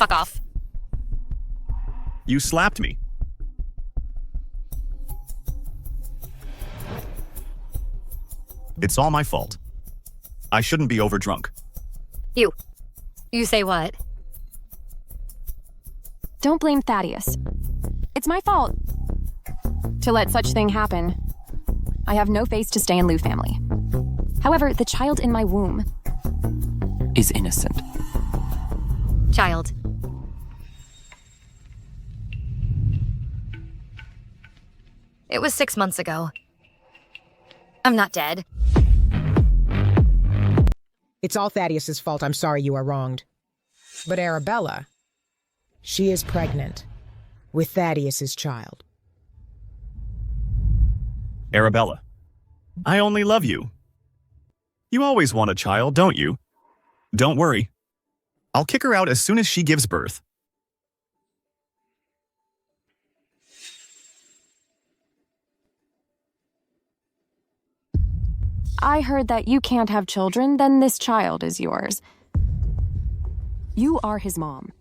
fuck off. You slapped me. It's all my fault. I shouldn't be overdrunk. You say what? Don't blame Thaddeus. It's my fault to let such thing happen. I have no face to stay in Lou family. However, the child in my womb is innocent. Child. It was 6 months ago. I'm not dead. It's all Thaddeus's fault. I'm sorry you are wronged. But Arabella, she is pregnant with Thaddeus's child. Arabella, I only love you. You always want a child, don't you? Don't worry. I'll kick her out as soon as she gives birth. I heard that you can't have children, then this child is yours. You are his mom.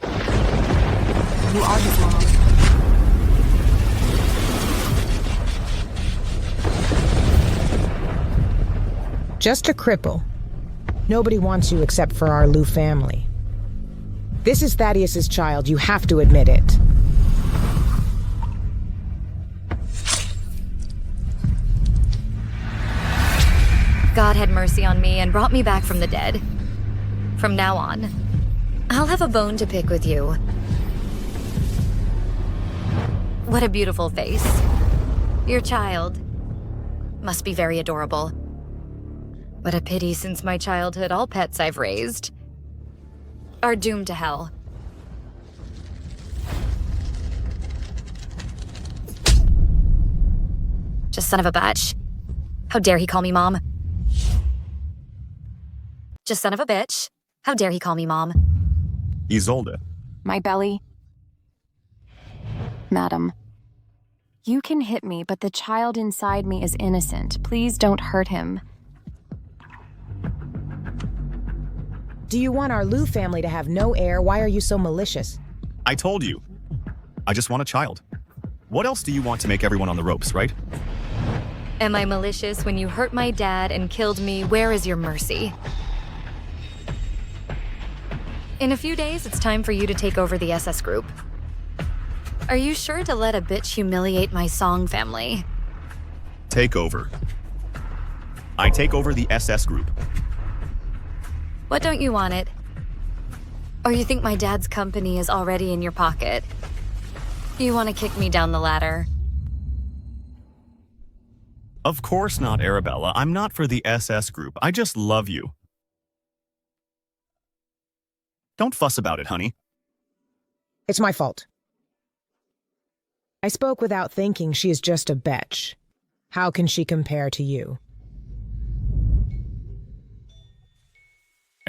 You are his mom. Just a cripple. Nobody wants you except for our Lou family. This is Thaddeus's child. You have to admit it. God had mercy on me and brought me back from the dead. From now on, I'll have a bone to pick with you. What a beautiful face. Your child must be very adorable. What a pity, since my childhood, all pets I've raised are doomed to hell. Just son of a bitch. How dare he call me mom? Just son of a bitch. How dare he call me mom? Isolde. My belly. Madam, you can hit me, but the child inside me is innocent. Please don't hurt him. Do you want our Lou family to have no heir? Why are you so malicious? I told you. I just want a child. What else do you want to make everyone on the ropes, right? Am I malicious when you hurt my dad and killed me? Where is your mercy? In a few days, it's time for you to take over the SS group. Are you sure to let a bitch humiliate my Song family? Take over. I take over the SS group. What don't you want it? Or you think my dad's company is already in your pocket? You want to kick me down the ladder? Of course not, Arabella. I'm not for the SS group. I just love you. Don't fuss about it, honey. It's my fault. I spoke without thinking. She is just a bitch. How can she compare to you?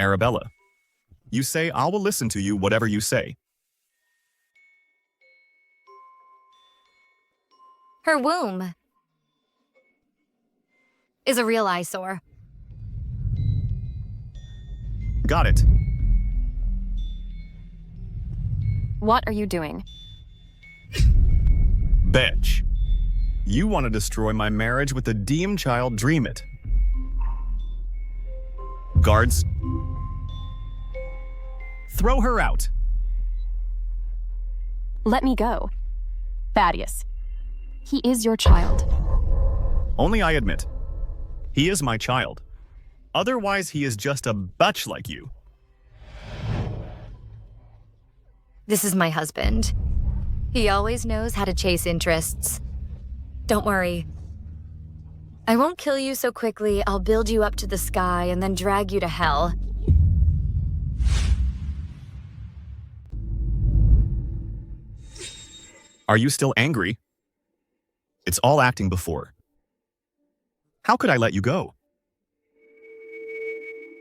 Arabella, you say I will listen to you whatever you say. Her womb is a real eyesore. Got it. What are you doing? Bitch. You want to destroy my marriage with the Diem child. Dream it. Guards. Throw her out. Let me go. Thaddeus. He is your child. Only I admit. He is my child. Otherwise, he is just a bitch like you. This is my husband. He always knows how to chase interests. Don't worry. I won't kill you so quickly. I'll build you up to the sky and then drag you to hell. Are you still angry? It's all acting before. How could I let you go?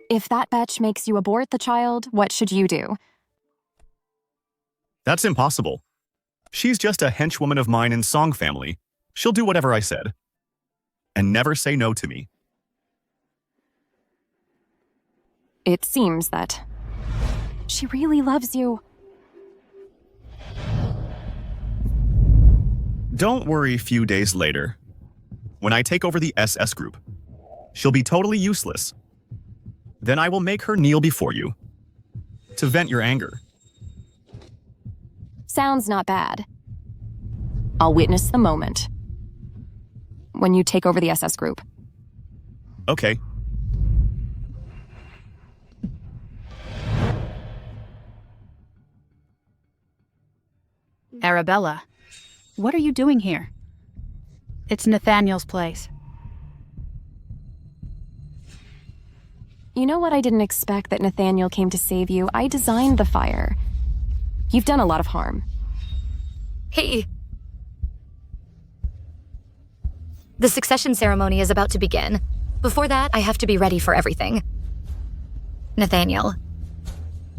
If that bitch makes you abort the child, what should you do? That's impossible. She's just a henchwoman of mine in Song family. She'll do whatever I said. And never say no to me. It seems that She really loves you. Don't worry a few days later. When I take over the SS group, she'll be totally useless. Then I will make her kneel before you to vent your anger. Sounds not bad. I'll witness the moment. When you take over the SS group. Okay. Arabella, what are you doing here? It's Nathaniel's place. You know what? I didn't expect that Nathaniel came to save you. I designed the fire. You've done a lot of harm. Hey. The succession ceremony is about to begin. Before that, I have to be ready for everything. Nathaniel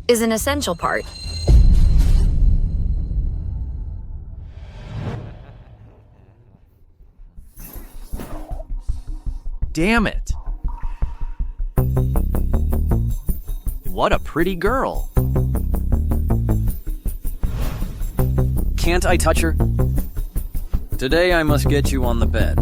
is an essential part. Damn it. What a pretty girl. Can't I touch her? Today I must get you on the bed.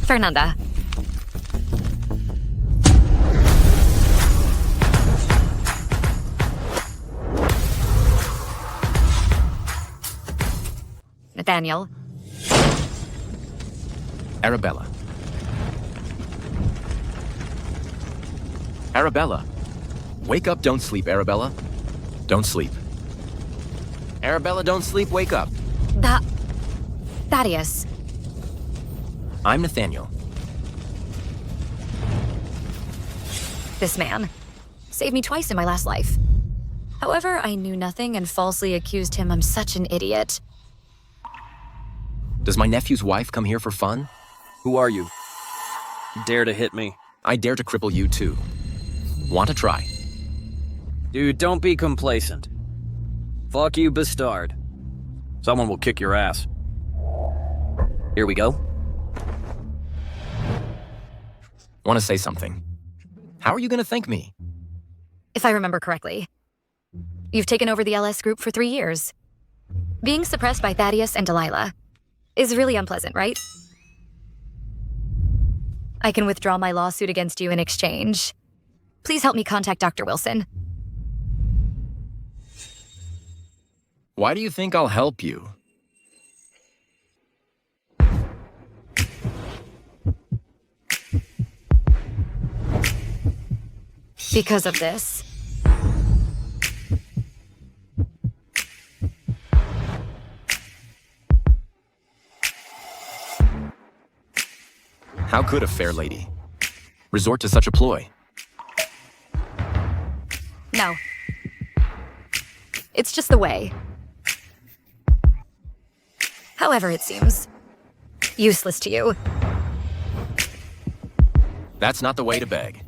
Fernanda. Nathaniel. Arabella. Arabella. Wake up, don't sleep, Arabella. Don't sleep. Arabella, don't sleep, wake up. Thaddeus. I'm Nathaniel. This man saved me twice in my last life. However, I knew nothing and falsely accused him. I'm such an idiot. Does my nephew's wife come here for fun? Who are you? Dare to hit me. I dare to cripple you too. Want to try? Dude, don't be complacent. Fuck you, bastard. Someone will kick your ass. Here we go. Want to say something? How are you going to thank me? If I remember correctly, you've taken over the LS group for 3 years. Being suppressed by Thaddeus and Delilah is really unpleasant, right? I can withdraw my lawsuit against you in exchange. Please help me contact Dr. Wilson. Why do you think I'll help you? Because of this. How could a fair lady resort to such a ploy? No. It's just the way. However it seems. Useless to you. That's not the way to beg.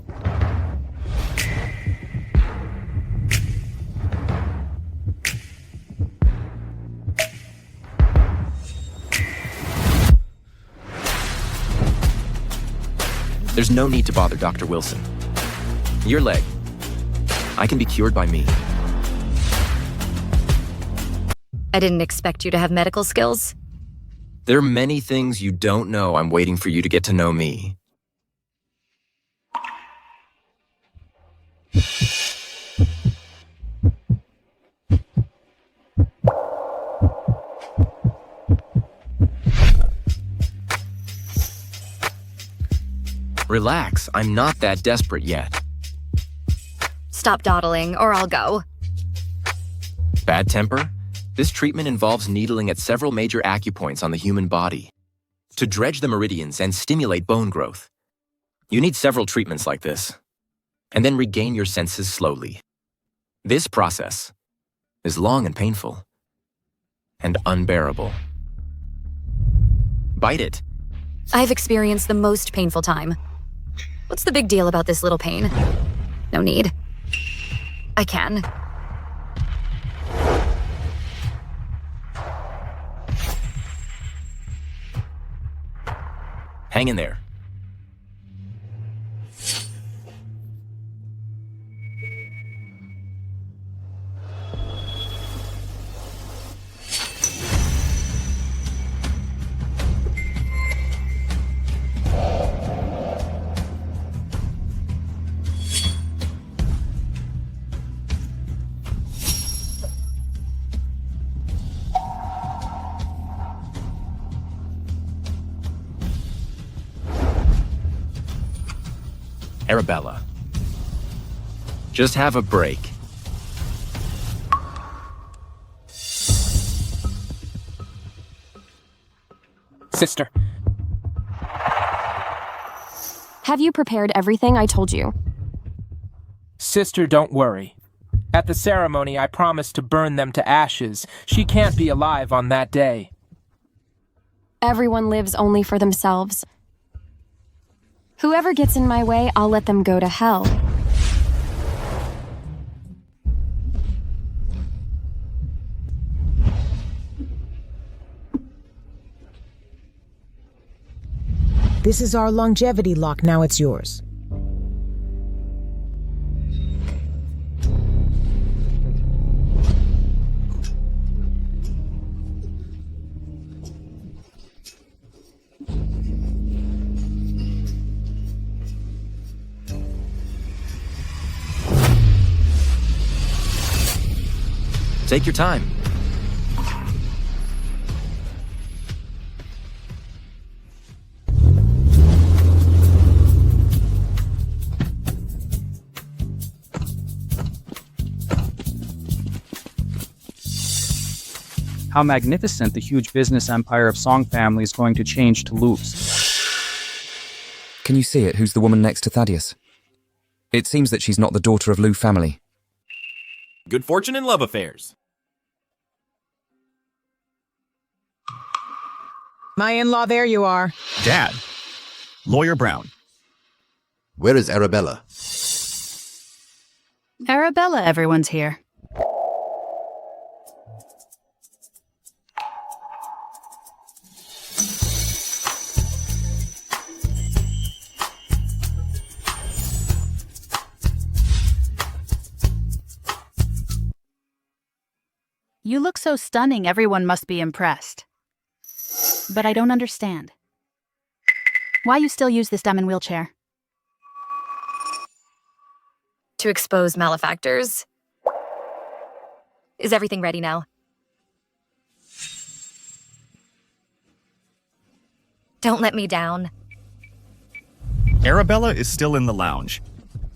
There's no need to bother Dr. Wilson. Your leg. I can be cured by me. I didn't expect you to have medical skills. There are many things you don't know. I'm waiting for you to get to know me. Relax, I'm not that desperate yet. Stop dawdling, or I'll go. Bad temper? This treatment involves needling at several major acupoints on the human body to dredge the meridians and stimulate bone growth. You need several treatments like this, and then regain your senses slowly. This process is long and painful, and unbearable. Bite it. I've experienced the most painful time. What's the big deal about this little pain? No need. I can. Hang in there. Arabella. Just have a break. Sister, Have you prepared everything I told you? sister, don't worry. At the ceremony, I promised to burn them to ashes. She can't be alive on that day. Everyone lives only for themselves. Whoever gets in my way, I'll let them go to hell. This is our longevity lock, now it's yours. Take your time. How magnificent the huge business empire of Song Family is going to change to lose. Can you see it? Who's the woman next to Thaddeus? It seems that she's not the daughter of Liu family. Good fortune in love affairs. My in-law, there you are. Dad. Lawyer Brown. Where is Arabella? Arabella, everyone's here. You look so stunning, everyone must be impressed. But I don't understand. Why you still use this diamond wheelchair? To expose malefactors. Is everything ready now? Don't let me down. Arabella is still in the lounge.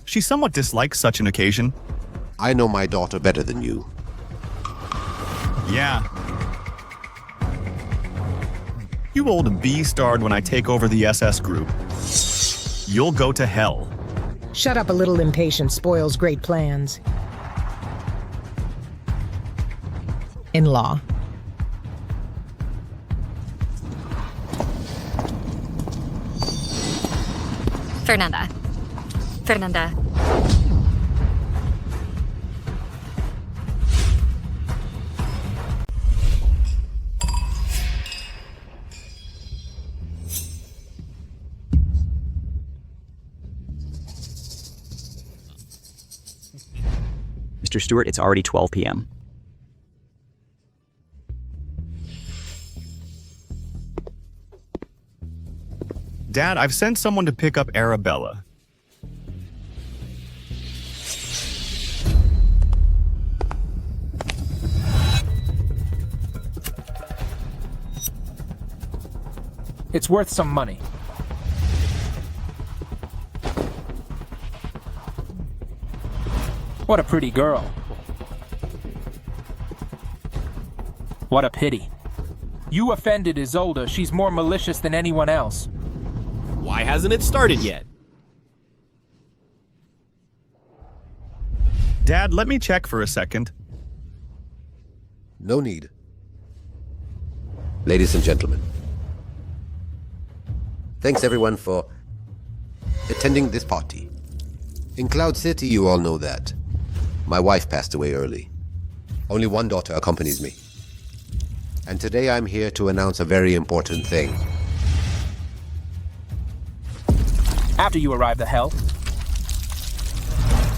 She somewhat dislikes such an occasion. I know my daughter better than you. Yeah. You old B-starred when I take over the SS group. You'll go to hell. Shut up, a little impatience spoils great plans. In-law. Fernanda. Mr. Stewart, it's already 12 p.m. Dad, I've sent someone to pick up Arabella. It's worth some money. What a pretty girl. What a pity. You offended Isolde. She's more malicious than anyone else. Why hasn't it started yet? Dad, let me check for a second. No need. Ladies and gentlemen, thanks everyone for attending this party. In Cloud City, you all know that. My wife passed away early. Only one daughter accompanies me. And today I'm here to announce a very important thing. After you arrive at hell.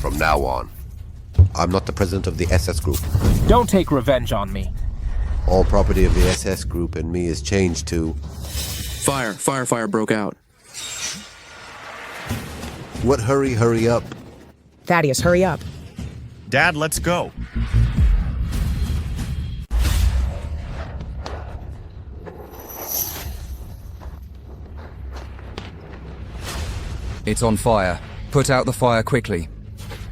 From now on, I'm not the president of the SS Group. Don't take revenge on me. All property of the SS Group and me is changed to... Fire broke out. What hurry up? Thaddeus, hurry up. Dad, let's go. It's on fire. Put out the fire quickly.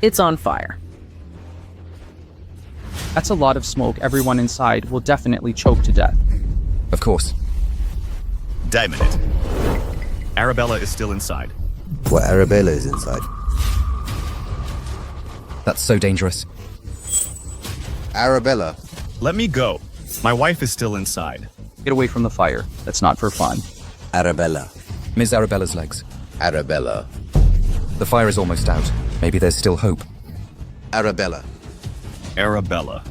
It's on fire. That's a lot of smoke. Everyone inside will definitely choke to death. Of course. Damn it. Arabella is still inside. Well, Arabella is inside. That's so dangerous. Arabella. Let me go. My wife is still inside. Get away from the fire. That's not for fun. Arabella. Ms. Arabella's legs. Arabella. The fire is almost out. Maybe there's still hope. Arabella. Arabella.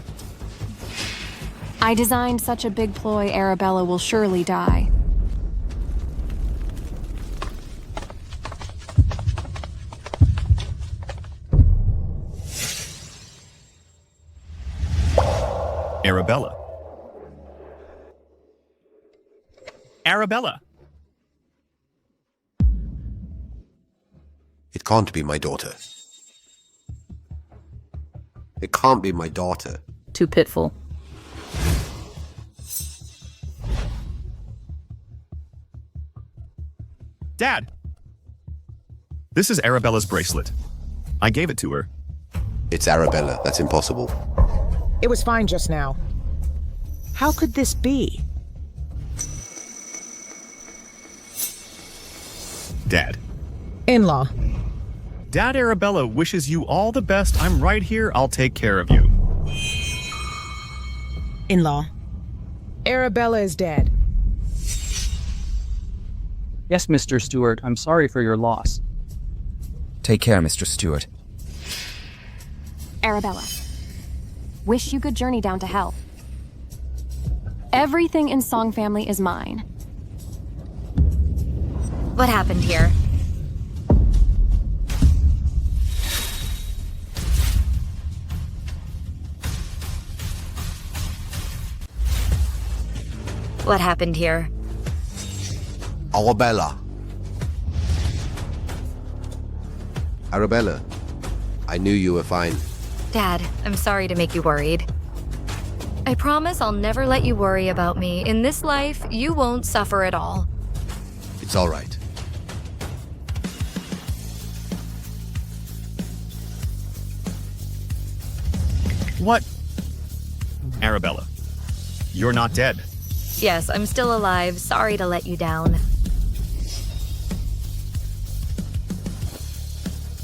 I designed such a big ploy, Arabella will surely die. Arabella. Arabella. It can't be my daughter. It can't be my daughter. Too pitiful. Dad! This is Arabella's bracelet. I gave it to her. It's Arabella. That's impossible. It was fine just now. How could this be? Dad. In-law. Dad, Arabella wishes you all the best. I'm right here. I'll take care of you. In-law. Arabella is dead. Yes, Mr. Stewart, I'm sorry for your loss. Take care, Mistress Stewart. Arabella. Wish you good journey down to hell. Everything in Song Family is mine. What happened here? What happened here? Arabella. Arabella. I knew you were fine. Dad, I'm sorry to make you worried. I promise I'll never let you worry about me. In this life, you won't suffer at all. It's all right. What? Arabella, you're not dead. Yes, I'm still alive. Sorry to let you down.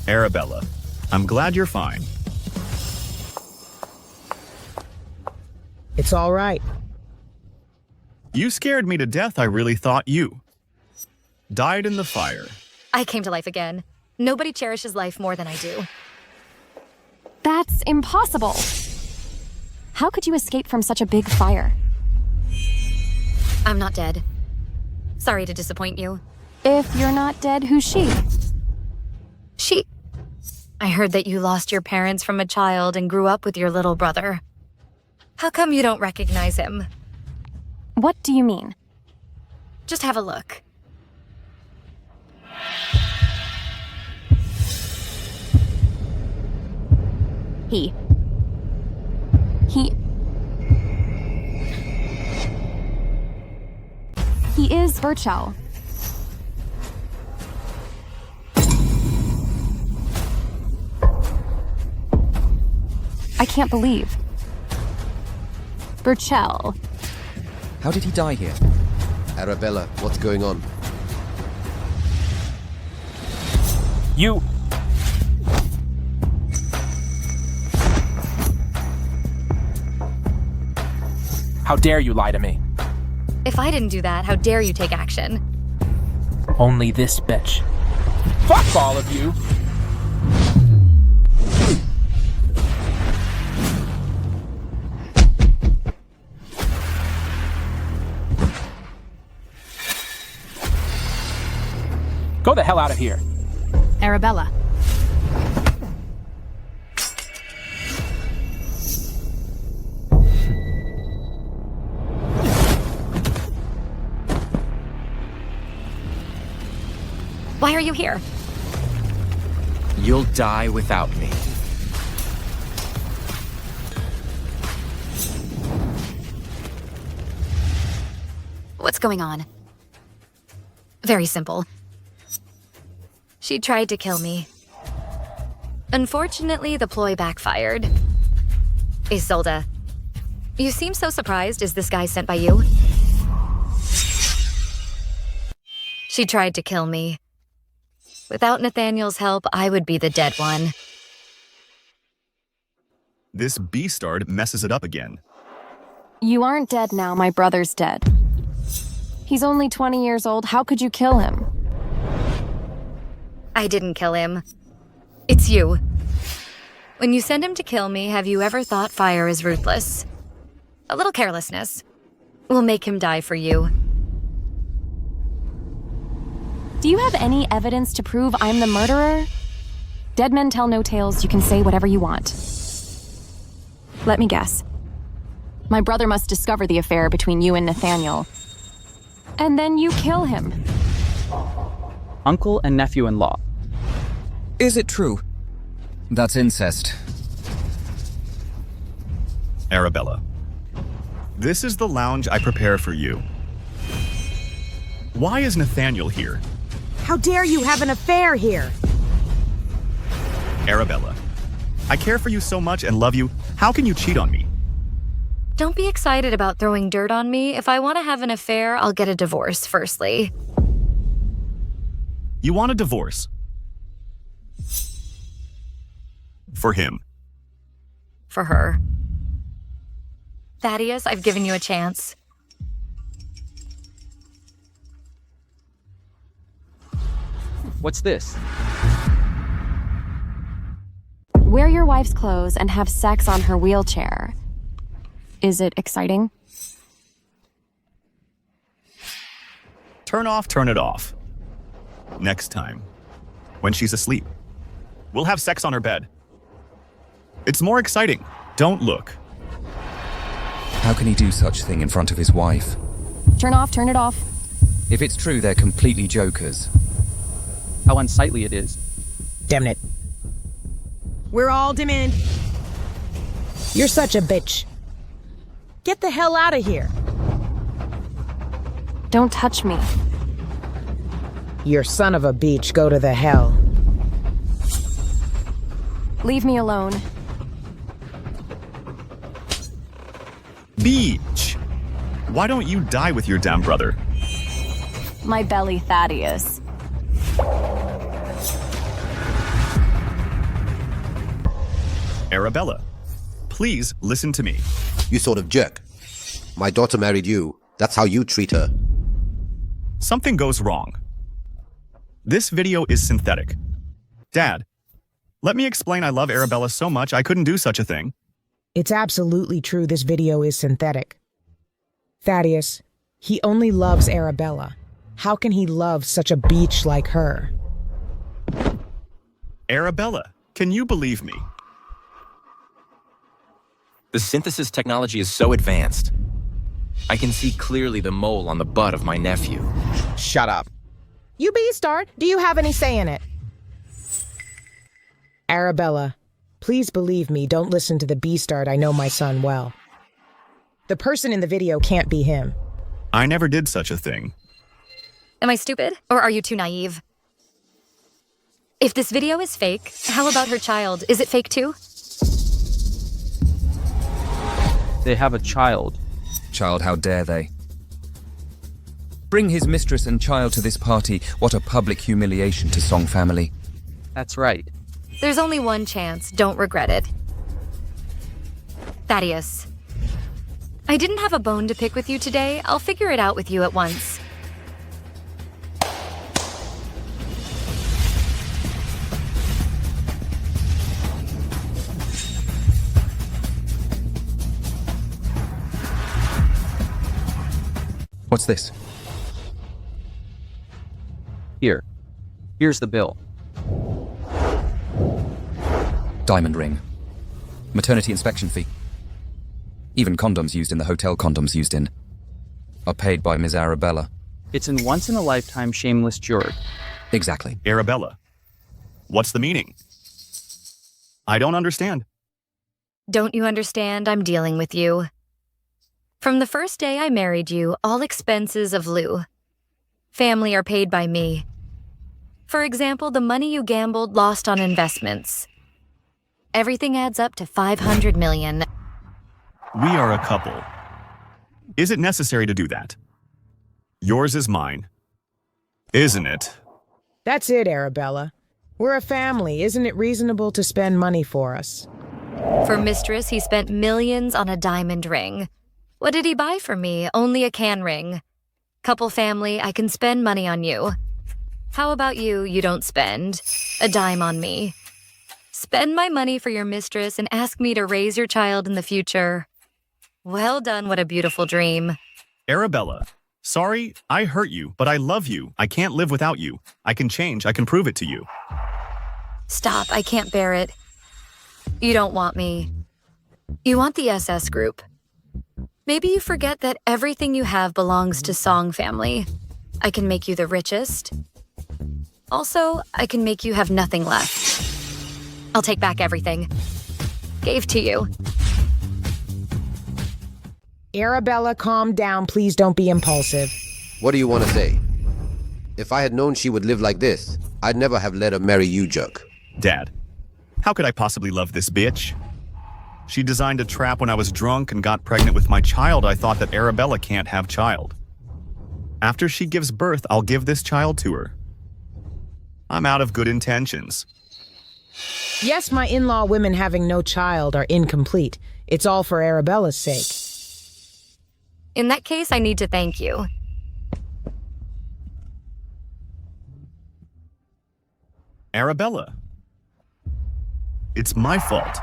Arabella, I'm glad you're fine. It's all right. You scared me to death. I really thought you died in the fire. I came to life again. Nobody cherishes life more than I do. That's impossible. How could you escape from such a big fire? I'm not dead. Sorry to disappoint you. If you're not dead, who's she? She... I heard that you lost your parents from a child and grew up with your little brother. How come you don't recognize him? What do you mean? Just have a look. He is Burchell. I can't believe. Burchell. How did he die here? Arabella, what's going on? You... How dare you lie to me? If I didn't do that, how dare you take action? Only this bitch. Fuck all of you! Go the hell out of here. Arabella. Why are you here? You'll die without me. What's going on? Very simple. She tried to kill me. Unfortunately, the ploy backfired. Isolde, you seem so surprised. Is this guy sent by you? She tried to kill me. Without Nathaniel's help, I would be the dead one. This beastard messes it up again. You aren't dead now, my brother's dead. He's only 20 years old, how could you kill him? I didn't kill him. It's you. When you send him to kill me, have you ever thought fire is ruthless? A little carelessness will make him die for you. Do you have any evidence to prove I'm the murderer? Dead men tell no tales, you can say whatever you want. Let me guess. My brother must discover the affair between you and Nathaniel. And then you kill him. Uncle and nephew-in-law. Is it true? That's incest. Arabella, this is the lounge I prepare for you. Why is Nathaniel here? How dare you have an affair here? Arabella, I care for you so much and love you. How can you cheat on me? Don't be excited about throwing dirt on me. If I want to have an affair, I'll get a divorce, firstly. You want a divorce? For him. For her. Thaddeus, I've given you a chance. What's this? Wear your wife's clothes and have sex on her wheelchair. Is it exciting? Turn it off. Next time, when she's asleep, we'll have sex on her bed. It's more exciting. Don't look. How can he do such a thing in front of his wife? Turn it off. If it's true, they're completely jokers. How unsightly it is. Damn it. We're all demand. You're such a bitch. Get the hell out of here. Don't touch me. Your son of a bitch, go to the hell. Leave me alone. Beach! Why don't you die with your damn brother? My belly, Thaddeus. Arabella, please listen to me. You sort of jerk. My daughter married you. That's how you treat her. Something goes wrong. This video is synthetic. Dad, let me explain. I love Arabella so much I couldn't do such a thing. It's absolutely true this video is synthetic. Thaddeus, he only loves Arabella. How can he love such a bitch like her? Arabella, can you believe me? The synthesis technology is so advanced. I can see clearly the mole on the butt of my nephew. Shut up. You Beastard, do you have any say in it? Arabella, please believe me, don't listen to the Beastard. I know my son well. The person in the video can't be him. I never did such a thing. Am I stupid, or are you too naive? If this video is fake, how about her child? Is it fake too? They have a child. Child, how dare they? Bring his mistress and child to this party. What a public humiliation to Song family. That's right. There's only one chance. Don't regret it. Thaddeus. I didn't have a bone to pick with you today. I'll figure it out with you at once. What's this? Here's the bill. Diamond ring. Maternity inspection fee. Even condoms used in the hotel condoms used in are paid by Ms. Arabella. It's an once-in-a-lifetime shameless jerk. Exactly. Arabella, what's the meaning? I don't understand. Don't you understand? I'm dealing with you. From the first day I married you, all expenses of Lou. Family are paid by me. For example, the money you gambled lost on investments. Everything adds up to $500 million. We are a couple. Is it necessary to do that? Yours is mine. Isn't it? That's it, Arabella. We're a family. Isn't it reasonable to spend money for us? For Mistress, he spent millions on a diamond ring. What did he buy for me? Only a can ring. Couple family, I can spend money on you. How about you? You don't spend a dime on me. Spend my money for your mistress and ask me to raise your child in the future. Well done, what a beautiful dream. Arabella, sorry, I hurt you, but I love you. I can't live without you. I can change. I can prove it to you. Stop, I can't bear it. You don't want me. You want the SS group. Maybe you forget that everything you have belongs to Song family. I can make you the richest. Also, I can make you have nothing left. I'll take back everything. Gave to you. Arabella, calm down. Please don't be impulsive. What do you want to say? If I had known she would live like this, I'd never have let her marry you, jerk. Dad, how could I possibly love this bitch? She designed a trap when I was drunk and got pregnant with my child. I thought that Arabella can't have child. After she gives birth, I'll give this child to her. I'm out of good intentions. Yes, my in-law women having no child are incomplete. It's all for Arabella's sake. In that case, I need to thank you. Arabella, it's my fault.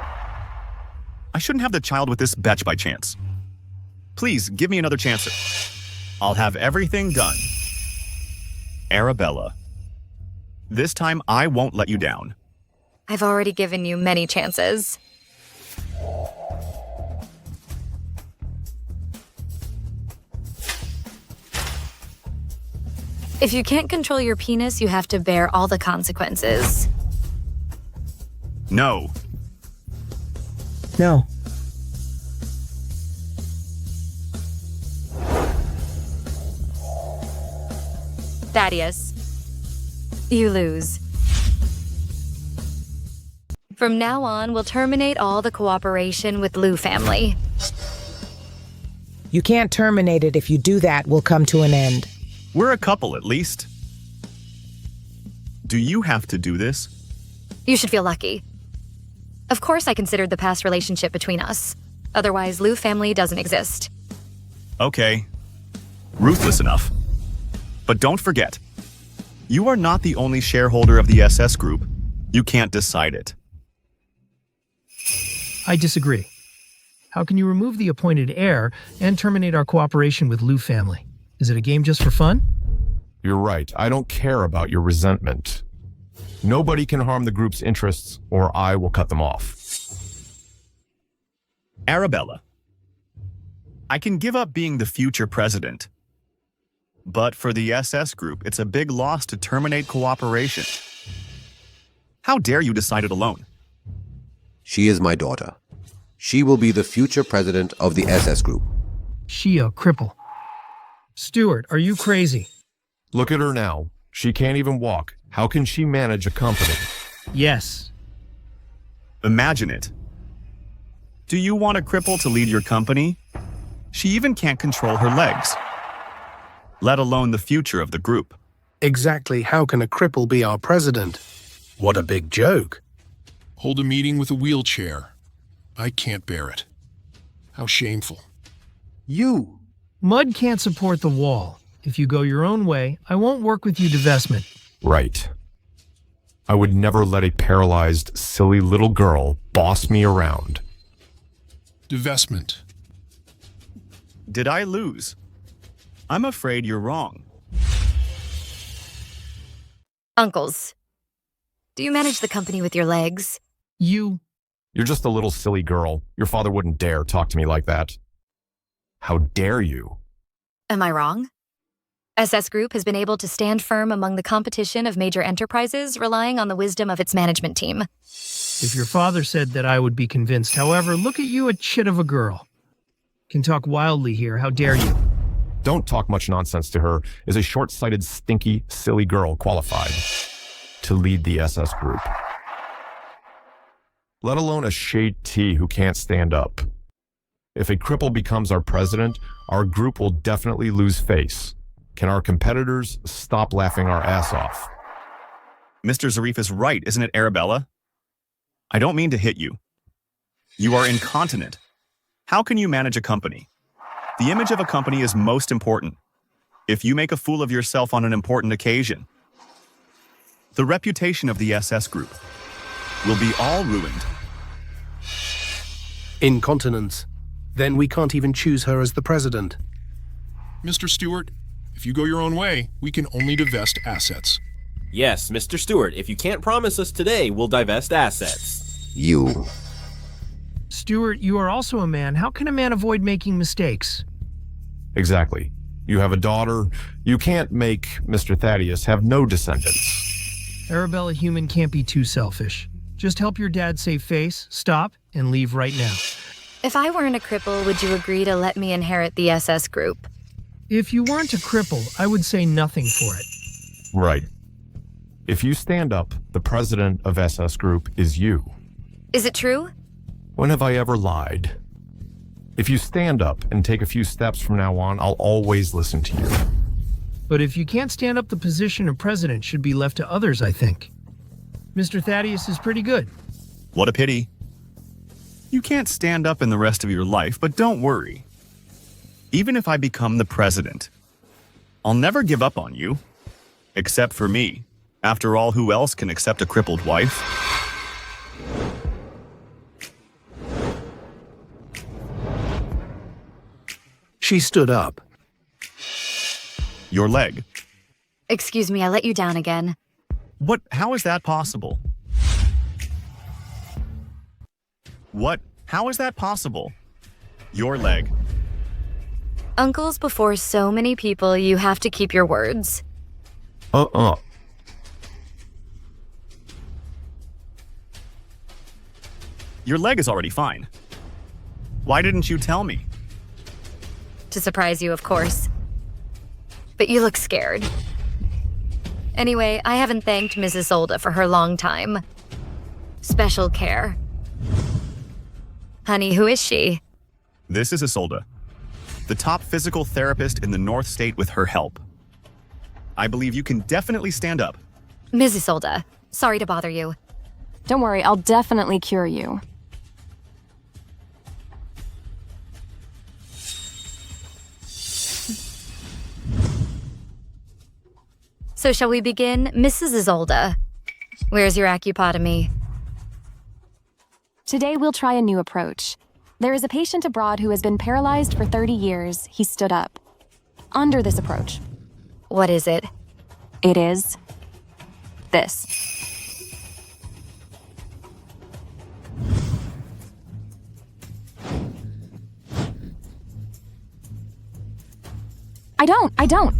I shouldn't have the child with this bitch by chance. Please, give me another chance. I'll have everything done. Arabella, this time I won't let you down. I've already given you many chances. If you can't control your penis, you have to bear all the consequences. No. No. Thaddeus, you lose. From now on, we'll terminate all the cooperation with Lou family. You can't terminate it. If you do that, we'll come to an end. We're a couple, at least. Do you have to do this? You should feel lucky. Of course I considered the past relationship between us. Otherwise, Lou family doesn't exist. Okay. Ruthless enough. But don't forget, you are not the only shareholder of the SS group. You can't decide it. I disagree. How can you remove the appointed heir and terminate our cooperation with Lou family? Is it a game just for fun? You're right. I don't care about your resentment. Nobody can harm the group's interests, or I will cut them off. Arabella, I can give up being the future president. But for the SS group, it's a big loss to terminate cooperation. How dare you decide it alone? She is my daughter. She will be the future president of the SS group. She a cripple. Stuart, are you crazy? Look at her now. She can't even walk. How can she manage a company? Yes. Imagine it. Do you want a cripple to lead your company? She even can't control her legs, let alone the future of the group. Exactly how can a cripple be our president? What a big joke. Hold a meeting with a wheelchair. I can't bear it. How shameful. You. Mud can't support the wall. If you go your own way, I won't work with you divestment. Right. I would never let a paralyzed, silly little girl boss me around. Divestment. Did I lose? I'm afraid you're wrong. Uncles, do you manage the company with your legs? You You're just a little silly girl. Your father wouldn't dare talk to me like that. How dare you? Am I wrong? SS Group has been able to stand firm among the competition of major enterprises, relying on the wisdom of its management team. If your father said that, I would be convinced. However, look at you, a chit of a girl. Can talk wildly here. How dare you? Don't talk much nonsense to her. Is a short-sighted, stinky, silly girl qualified to lead the SS Group? Let alone a shade T who can't stand up. If a cripple becomes our president, our group will definitely lose face. Can our competitors stop laughing our ass off? Mr. Zarif is right, isn't it, Arabella? I don't mean to hit you. You are incontinent. How can you manage a company? The image of a company is most important. If you make a fool of yourself on an important occasion, the reputation of the SS Group will be all ruined. Incontinence. Then we can't even choose her as the president. Mr. Stewart, if you go your own way, we can only divest assets. Yes, Mr. Stewart, if you can't promise us today, we'll divest assets. You. Stuart, you are also a man. How can a man avoid making mistakes? Exactly. You have a daughter. You can't make Mr. Thaddeus have no descendants. Arabella Human can't be too selfish. Just help your dad save face, stop, and leave right now. If I weren't a cripple, would you agree to let me inherit the SS Group? If you weren't a cripple, I would say nothing for it. Right. If you stand up, the president of SS Group is you. Is it true? When have I ever lied? If you stand up and take a few steps from now on, I'll always listen to you. But if you can't stand up, the position of president should be left to others, I think. Mr. Thaddeus is pretty good. What a pity. You can't stand up in the rest of your life, but don't worry. Even if I become the president, I'll never give up on you. Except for me. After all, who else can accept a crippled wife? She stood up. Your leg. Excuse me, I let you down again. What? How is that possible? What? How is that possible? Your leg. Uncles, before so many people, you have to keep your words. Your leg is already fine. Why didn't you tell me? To surprise you, of course. But you look scared. Anyway, I haven't thanked Mrs. Solda for her long time. Special care. Honey, who is she? This is Isolde, the top physical therapist in the North State with her help. I believe you can definitely stand up. Mrs. Solda, sorry to bother you. Don't worry, I'll definitely cure you. So shall we begin? Mrs. Isolde, where's your acupotomy? Today we'll try a new approach. There is a patient abroad who has been paralyzed for 30 years. He stood up. Under this approach. What is it? It is this. I don't.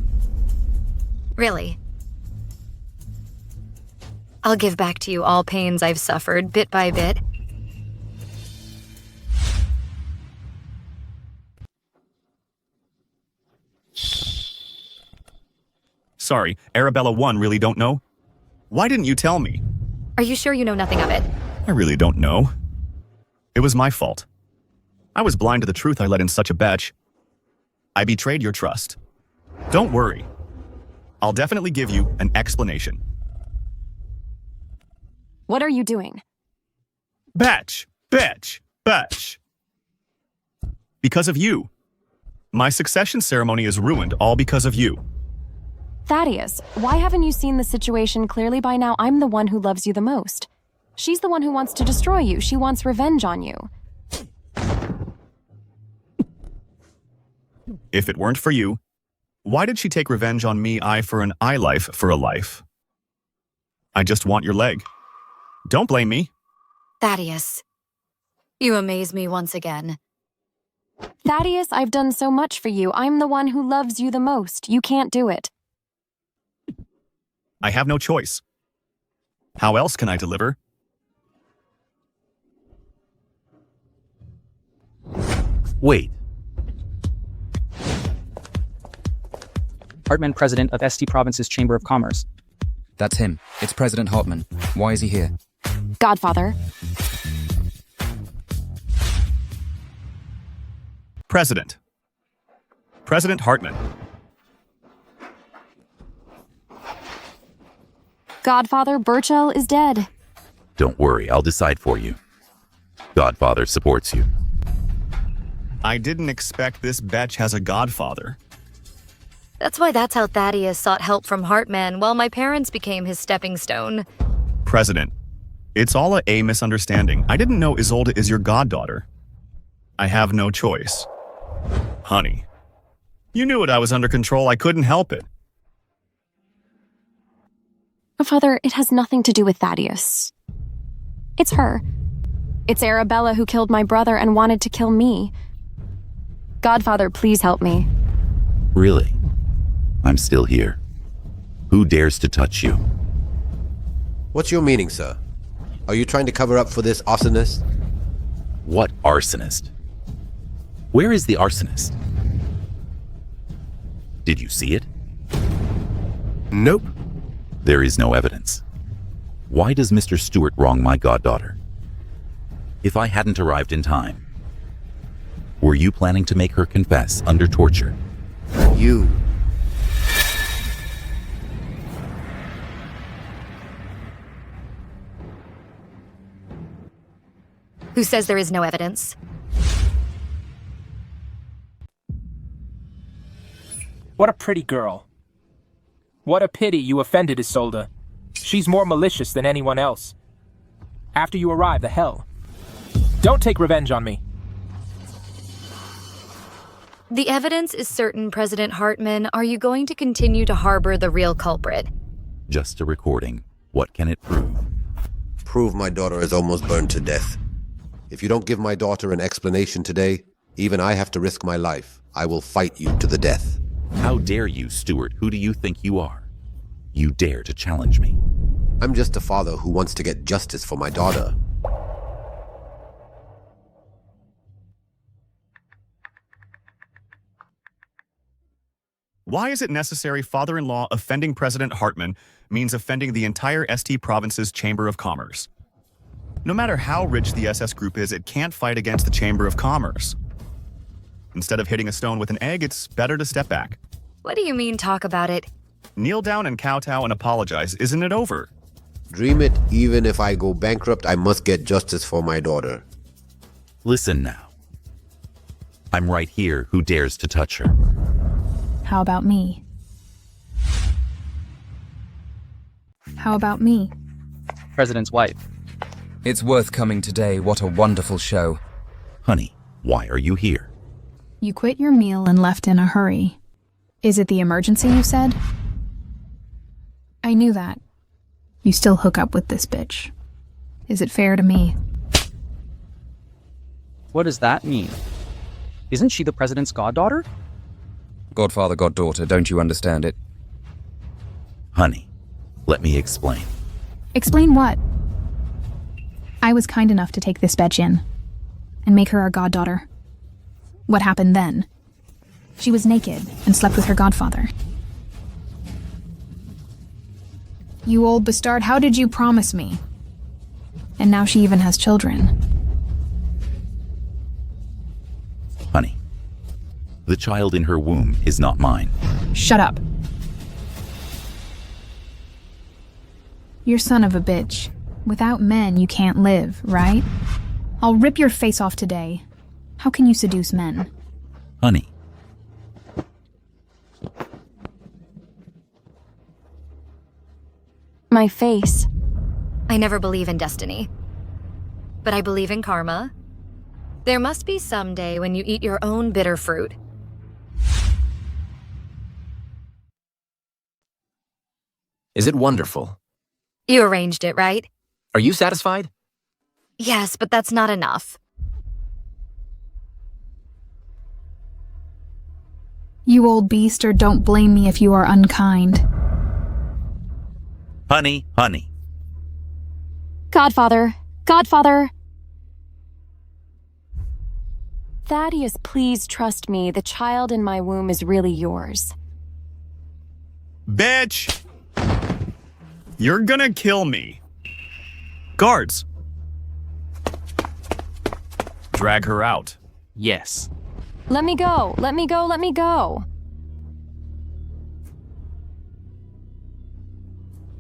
Really? I'll give back to you all pains I've suffered, bit by bit. Sorry, Arabella 1 really don't know? Why didn't you tell me? Are you sure you know nothing of it? I really don't know. It was my fault. I was blind to the truth I let in such a batch. I betrayed your trust. Don't worry. I'll definitely give you an explanation. What are you doing? Batch! Because of you. My succession ceremony is ruined all because of you. Thaddeus, why haven't you seen the situation clearly by now? I'm the one who loves you the most. She's the one who wants to destroy you. She wants revenge on you. If it weren't for you, why did she take revenge on me, I for an I life for a life? I just want your leg. Don't blame me. Thaddeus, You amaze me once again. Thaddeus, I've done so much for you. I'm the one who loves you the most. You can't do it. I have no choice. How else can I deliver? Wait. Hartman, president of ST Province's Chamber of Commerce. That's him. It's President Hartman. Why is he here? Godfather. President. President Hartman. Godfather, Burchell is dead. Don't worry, I'll decide for you. Godfather supports you. I didn't expect this betch has a godfather. That's how Thaddeus sought help from Hartman while my parents became his stepping stone. President, it's all a misunderstanding. I didn't know Isolde is your goddaughter. I have no choice. Honey, you knew it. I was under control. I couldn't help it. Father, it has nothing to do with Thaddeus. It's her. It's Arabella who killed my brother and wanted to kill me. Godfather, please help me. Really? I'm still here. Who dares to touch you? What's your meaning, sir? Are you trying to cover up for this arsonist? What arsonist? Where is the arsonist? Did you see it? Nope. There is no evidence. Why does Mr. Stewart wrong my goddaughter? If I hadn't arrived in time, were you planning to make her confess under torture? You. Who says there is no evidence? What a pretty girl. What a pity you offended Isolde. She's more malicious than anyone else. After you arrive, the hell. Don't take revenge on me. The evidence is certain, President Hartman. Are you going to continue to harbor the real culprit? Just a recording. What can it prove? Prove my daughter is almost burned to death. If you don't give my daughter an explanation today, even I have to risk my life. I will fight you to the death. How dare you, Stewart? Who do you think you are? You dare to challenge me? I'm just a father who wants to get justice for my daughter. Why is it necessary father-in-law offending President Hartman means offending the entire ST Province's Chamber of Commerce? No matter how rich the SS Group is, it can't fight against the Chamber of Commerce. Instead of hitting a stone with an egg, it's better to step back. What do you mean, talk about it? Kneel down and kowtow and apologize. Isn't it over? Dream it. Even if I go bankrupt, I must get justice for my daughter. Listen now. I'm right here. Who dares to touch her? How about me? How about me? President's wife. It's worth coming today. What a wonderful show. Honey, why are you here? You quit your meal and left in a hurry. Is it the emergency you said? I knew that. You still hook up with this bitch. Is it fair to me? What does that mean? Isn't she the president's goddaughter? Godfather, goddaughter, don't you understand it? Honey, let me explain. Explain what? I was kind enough to take this bitch in and make her our goddaughter. What happened then? She was naked and slept with her godfather. You old bastard, how did you promise me? And now she even has children. Honey, the child in her womb is not mine. Shut up. You're son of a bitch. Without men, you can't live, right? I'll rip your face off today. How can you seduce men? Honey. My face. I never believe in destiny. But I believe in karma. There must be some day when you eat your own bitter fruit. Is it wonderful? You arranged it, right? Are you satisfied? Yes, but that's not enough. You old beast, or don't blame me if you are unkind. Honey, honey. Godfather, Godfather. Thaddeus, please trust me. The child in my womb is really yours. Bitch! You're gonna kill me. Guards! Drag her out. Yes. Let me go, let me go, let me go.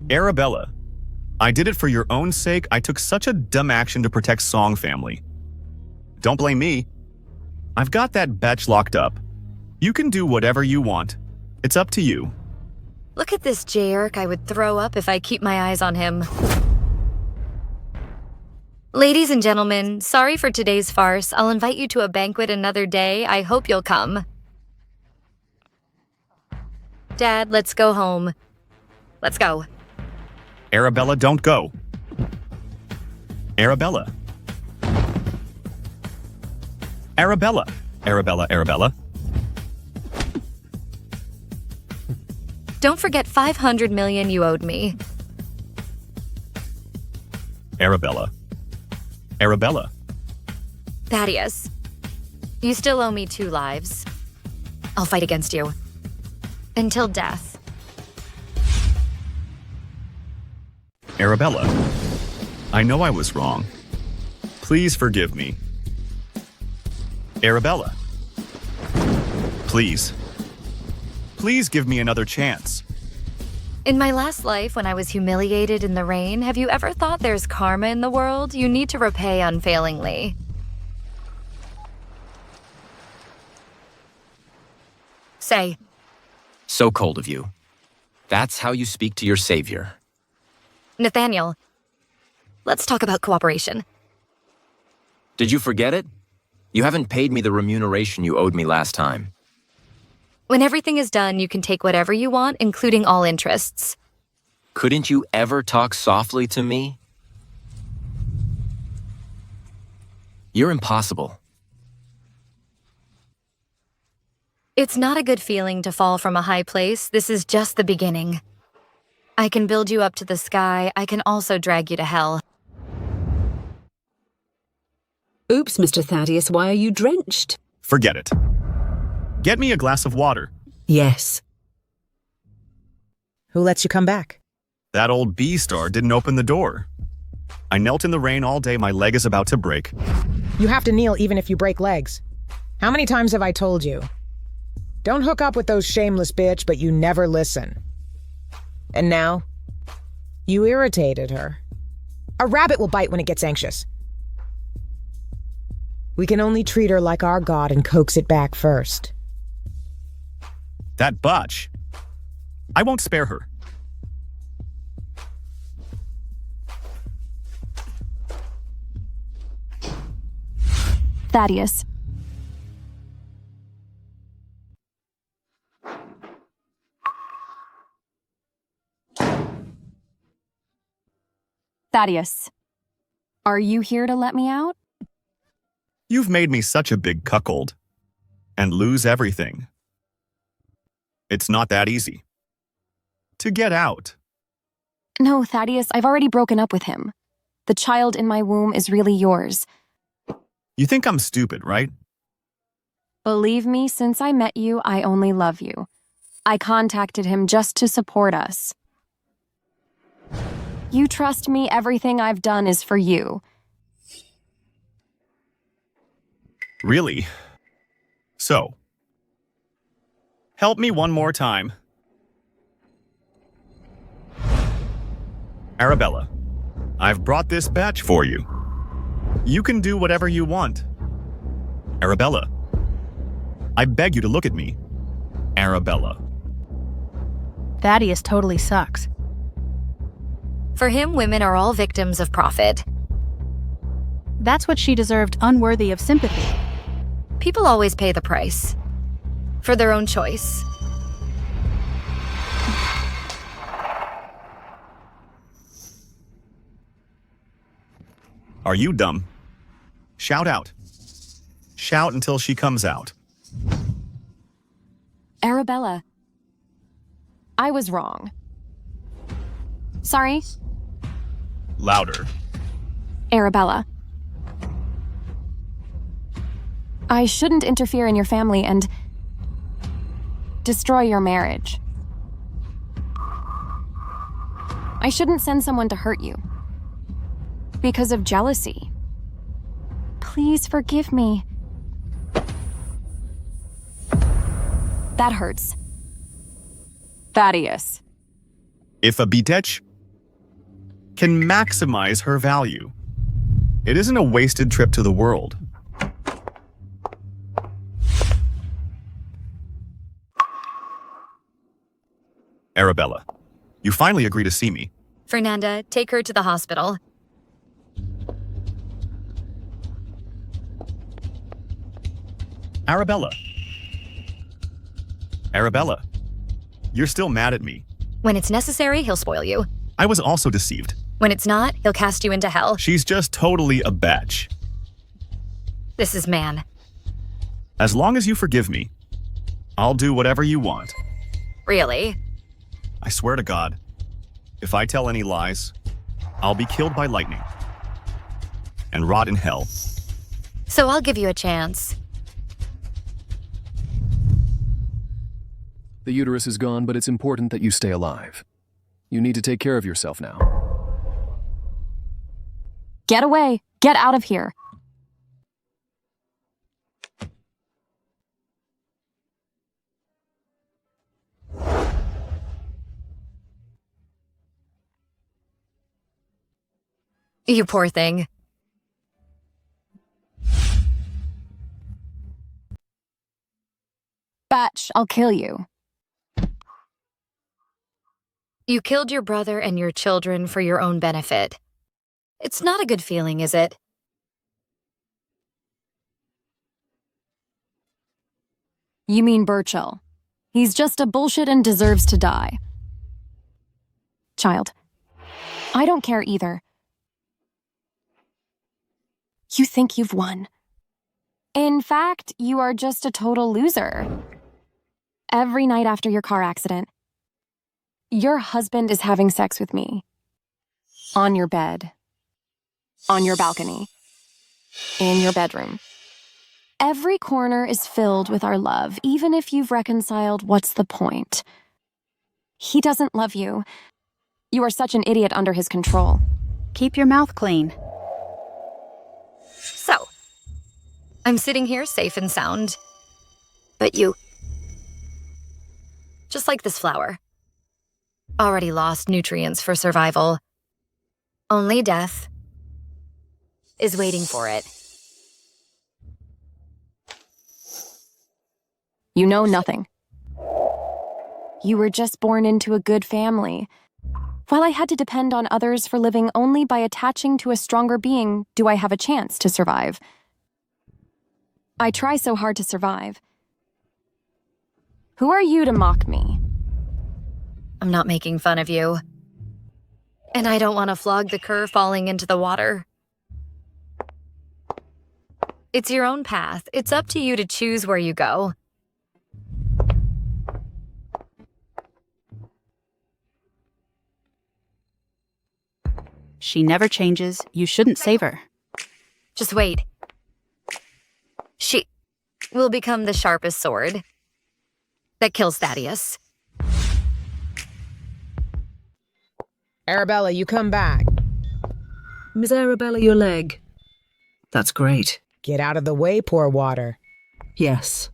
Arabella, I did it for your own sake. I took such a dumb action to protect Song family. Don't blame me. I've got that bitch locked up. You can do whatever you want. It's up to you. Look at this jerk. I would throw up if I keep my eyes on him. Ladies and gentlemen, sorry for today's farce. I'll invite you to a banquet another day. I hope you'll come. Dad, let's go home. Let's go. Arabella, don't go. Arabella. Arabella. Arabella, Arabella. Don't forget 500 million you owed me. Arabella. Arabella. Thaddeus, you still owe me 2 lives. I'll fight against you. Until death. Arabella. I know I was wrong. Please forgive me. Arabella. Please. Please give me another chance. In my last life, when I was humiliated in the rain, have you ever thought there's karma in the world? You need to repay unfailingly. Say. So cold of you. That's how you speak to your savior. Nathaniel, let's talk about cooperation. Did you forget it? You haven't paid me the remuneration you owed me last time. When everything is done, you can take whatever you want, including all interests. Couldn't you ever talk softly to me? You're impossible. It's not a good feeling to fall from a high place. This is just the beginning. I can build you up to the sky. I can also drag you to hell. Oops, Mr. Thaddeus, why are you drenched? Forget it. Get me a glass of water. Yes. Who lets you come back? That old B-star didn't open the door. I knelt in the rain all day. My leg is about to break. You have to kneel even if you break legs. How many times have I told you? Don't hook up with those shameless bitch, but you never listen. And now? You irritated her. A rabbit will bite when it gets anxious. We can only treat her like our god and coax it back first. That botch. I won't spare her. Thaddeus. Thaddeus. Are you here to let me out? You've made me such a big cuckold. And lose everything. It's not that easy. To get out. No, Thaddeus, I've already broken up with him. The child in my womb is really yours. You think I'm stupid, right? Believe me, since I met you, I only love you. I contacted him just to support us. You trust me, everything I've done is for you. Really? So, help me one more time. Arabella, I've brought this batch for you. You can do whatever you want. Arabella, I beg you to look at me. Arabella. Thaddeus totally sucks. For him, women are all victims of profit. That's what she deserved, unworthy of sympathy. People always pay the price. For their own choice. Are you dumb? Shout out. Shout until she comes out. Arabella. I was wrong. Sorry, Louder. Arabella. I shouldn't interfere in your family and destroy your marriage. I shouldn't send someone to hurt you because of jealousy. Please forgive me. That hurts. Thaddeus. If a bitch can maximize her value, it isn't a wasted trip to the world. Arabella, you finally agree to see me. Fernanda, take her to the hospital. Arabella. Arabella, you're still mad at me. When it's necessary, he'll spoil you. I was also deceived. When it's not, he'll cast you into hell. She's just totally a bitch. This is man. As long as you forgive me, I'll do whatever you want. Really? I swear to God, if I tell any lies, I'll be killed by lightning and rot in hell. So I'll give you a chance. The uterus is gone, but it's important that you stay alive. You need to take care of yourself now. Get away. Get out of here. You poor thing. Batch, I'll kill you. You killed your brother and your children for your own benefit. It's not a good feeling, is it? You mean Burchill. He's just a bullshit and deserves to die. Child, I don't care either. You think you've won. In fact, you are just a total loser. Every night after your car accident, your husband is having sex with me. On your bed. On your balcony. In your bedroom. Every corner is filled with our love. Even if you've reconciled, what's the point? He doesn't love you. You are such an idiot under his control. Keep your mouth clean. So, I'm sitting here safe and sound. But you, just like this flower, already lost nutrients for survival. Only death is waiting for it. You know nothing. You were just born into a good family. While I had to depend on others for living only by attaching to a stronger being, do I have a chance to survive? I try so hard to survive. Who are you to mock me? I'm not making fun of you. And I don't want to flog the cur falling into the water. It's your own path. It's up to you to choose where you go. She never changes. You shouldn't save her. Just wait. She will become the sharpest sword that kills Thaddeus. Arabella, you come back. Miss Arabella, your leg. That's great. Get out of the way, poor water. Yes.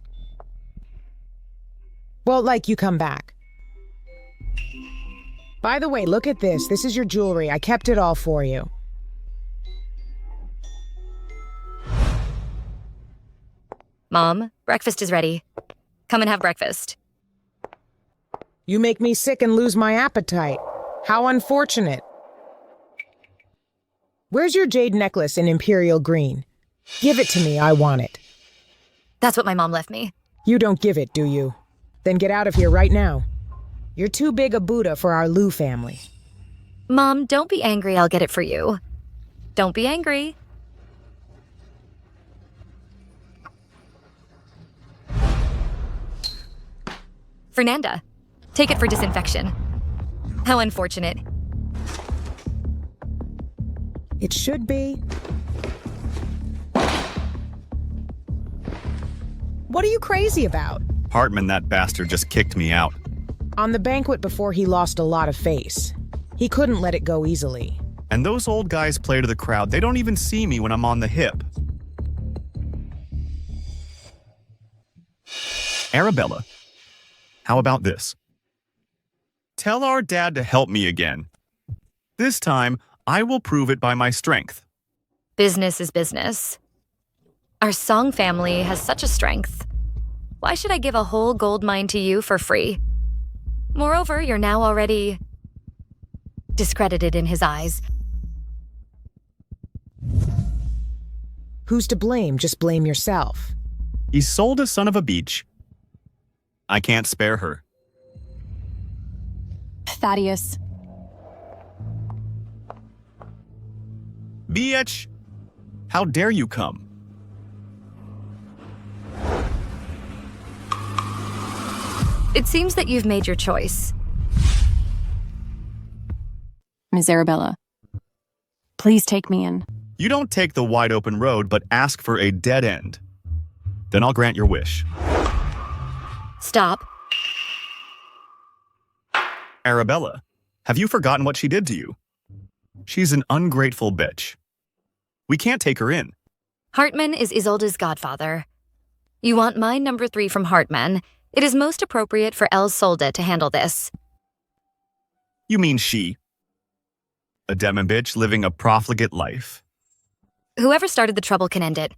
Well, like you come back. By the way, look at this. This is your jewelry. I kept it all for you. Mom, breakfast is ready. Come and have breakfast. You make me sick and lose my appetite. How unfortunate. Where's your jade necklace in Imperial Green? Give it to me. I want it. That's what my mom left me. You don't give it, do you? Then get out of here right now. You're too big a Buddha for our Liu family. Mom, don't be angry. I'll get it for you. Don't be angry. Fernanda. Take it for disinfection. How unfortunate. It should be. What are you crazy about? Hartman, that bastard, just kicked me out. On the banquet before he lost a lot of face. He couldn't let it go easily. And those old guys play to the crowd. They don't even see me when I'm on the hip. Arabella, how about this? Tell our dad to help me again. This time, I will prove it by my strength. Business is business. Our Song family has such a strength. Why should I give a whole gold mine to you for free? Moreover, you're now already discredited in his eyes. Who's to blame? Just blame yourself. Isolde, son of a beach. I can't spare her. Thaddeus. Bitch! How dare you come? It seems that you've made your choice. Miss Arabella, please take me in. You don't take the wide open road, but ask for a dead end. Then I'll grant your wish. Stop. Arabella, have you forgotten what she did to you? She's an ungrateful bitch. We can't take her in. Hartman is Isolde's godfather. You want mine number 3 from Hartman. It is most appropriate for El Solde to handle this. You mean she? A demon bitch living a profligate life. Whoever started the trouble can end it.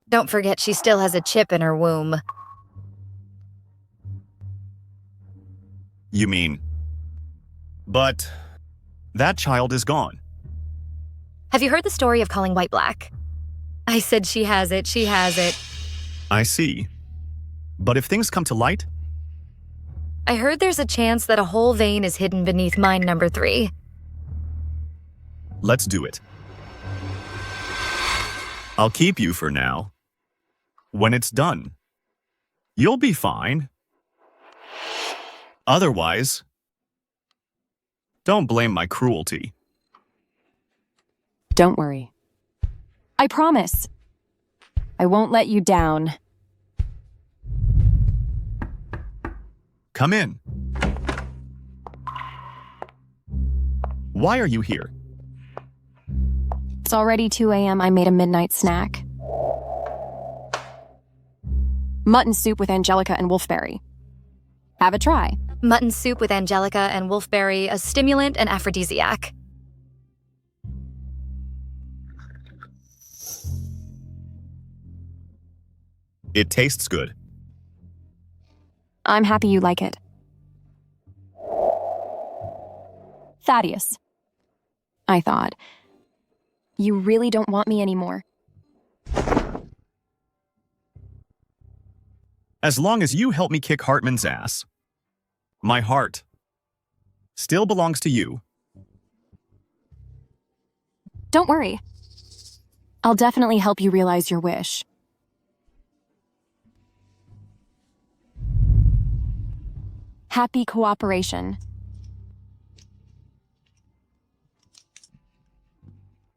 Don't forget she still has a chip in her womb. You mean... But... that child is gone. Have you heard the story of calling white black? I said she has it, she has it. I see. But if things come to light? I heard there's a chance that a whole vein is hidden beneath mine number 3. Let's do it. I'll keep you for now. When it's done, you'll be fine. Otherwise, don't blame my cruelty. Don't worry. I promise. I won't let you down. Come in. Why are you here? It's already 2 a.m. I made a midnight snack. Mutton soup with angelica and wolfberry. Have a try. Mutton soup with angelica and wolfberry, a stimulant and aphrodisiac. It tastes good. I'm happy you like it. Thaddeus. I thought. You really don't want me anymore. As long as you help me kick Hartman's ass, my heart still belongs to you. Don't worry. I'll definitely help you realize your wish. Happy cooperation.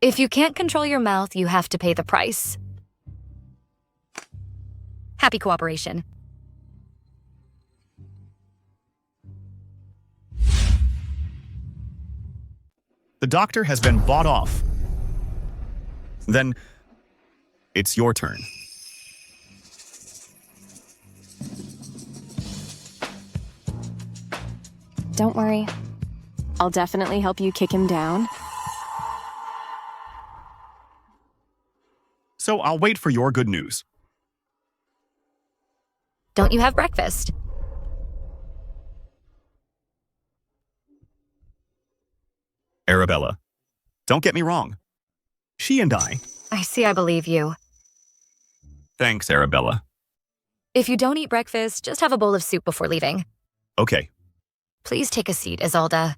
If you can't control your mouth, you have to pay the price. Happy cooperation. The doctor has been bought off. Then, it's your turn. Don't worry. I'll definitely help you kick him down. So I'll wait for your good news. Don't you have breakfast? Arabella, don't get me wrong. She and I... I see I believe you. Thanks, Arabella. If you don't eat breakfast, just have a bowl of soup before leaving. Okay. Please take a seat, Isolde.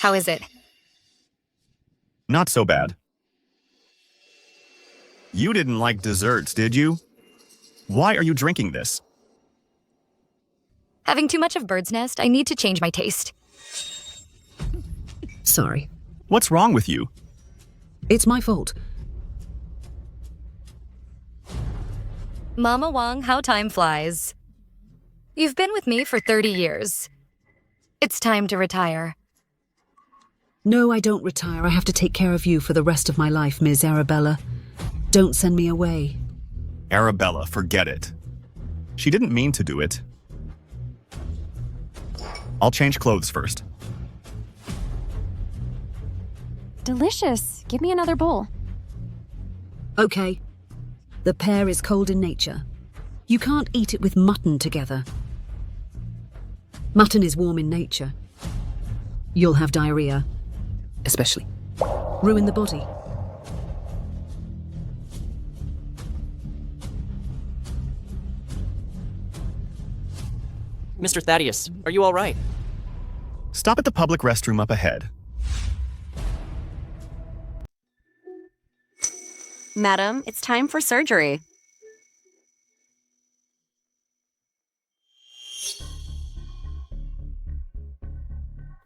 How is it? Not so bad. You didn't like desserts, did you? Why are you drinking this? Having too much of Bird's Nest, I need to change my taste. Sorry. What's wrong with you? It's my fault. Mama Wong, how time flies. You've been with me for 30 years. It's time to retire. No, I don't retire. I have to take care of you for the rest of my life, Ms. Arabella. Don't send me away. Arabella, forget it. She didn't mean to do it. I'll change clothes first. Delicious. Give me another bowl. Okay. The pear is cold in nature. You can't eat it with mutton together. Mutton is warm in nature. You'll have diarrhea. Especially. Ruin the body. Mr. Thaddeus, are you all right? Stop at the public restroom up ahead. Madam, it's time for surgery.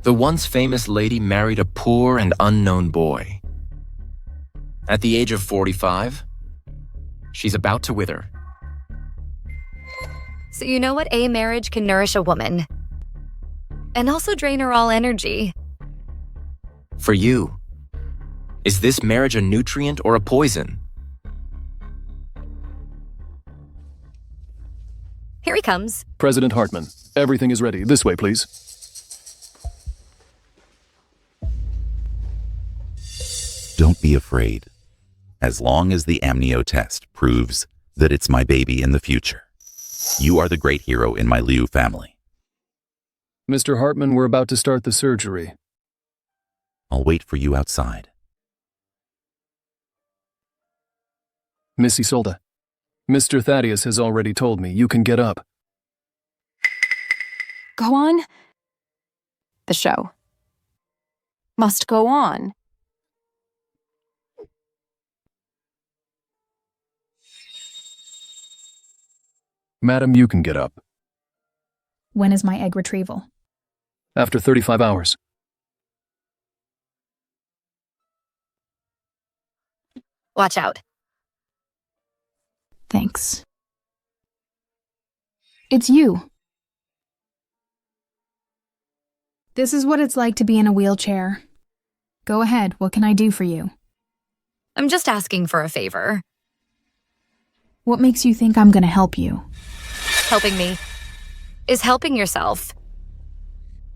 The once famous lady married a poor and unknown boy. At the age of 45, she's about to wither. So you know what a marriage can nourish a woman. And also drain her all energy. For you, is this marriage a nutrient or a poison? Here he comes. President Hartman, everything is ready. This way, please. Don't be afraid. As long as the amnio test proves that it's my baby in the future, you are the great hero in my Liu family. Mr. Hartman, we're about to start the surgery. I'll wait for you outside. Miss Isolde, Mr. Thaddeus has already told me you can get up. Go on. The show must go on. Madam, you can get up. When is my egg retrieval? After 35 hours. Watch out. Thanks. It's you. This is what it's like to be in a wheelchair. Go ahead, what can I do for you? I'm just asking for a favor. What makes you think I'm gonna help you? Helping me is helping yourself.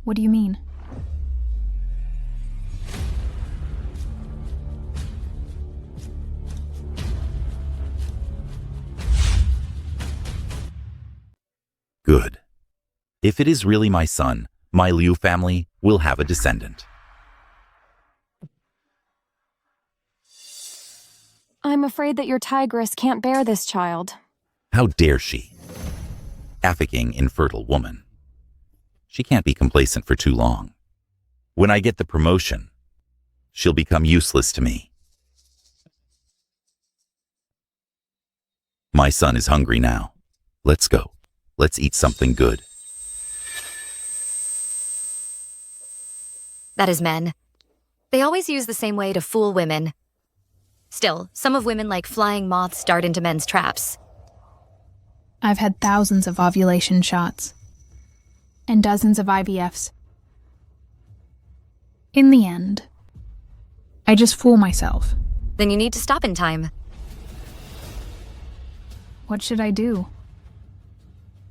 What do you mean? Good. If it is really my son, my Liu family will have a descendant. I'm afraid that your tigress can't bear this child. How dare she? Affecting infertile woman. She can't be complacent for too long. When I get the promotion, she'll become useless to me. My son is hungry now. Let's go. Let's eat something good. That is men. They always use the same way to fool women. Still, some of women like flying moths dart into men's traps. I've had thousands of ovulation shots. And dozens of IVFs. In the end, I just fool myself. Then you need to stop in time. What should I do?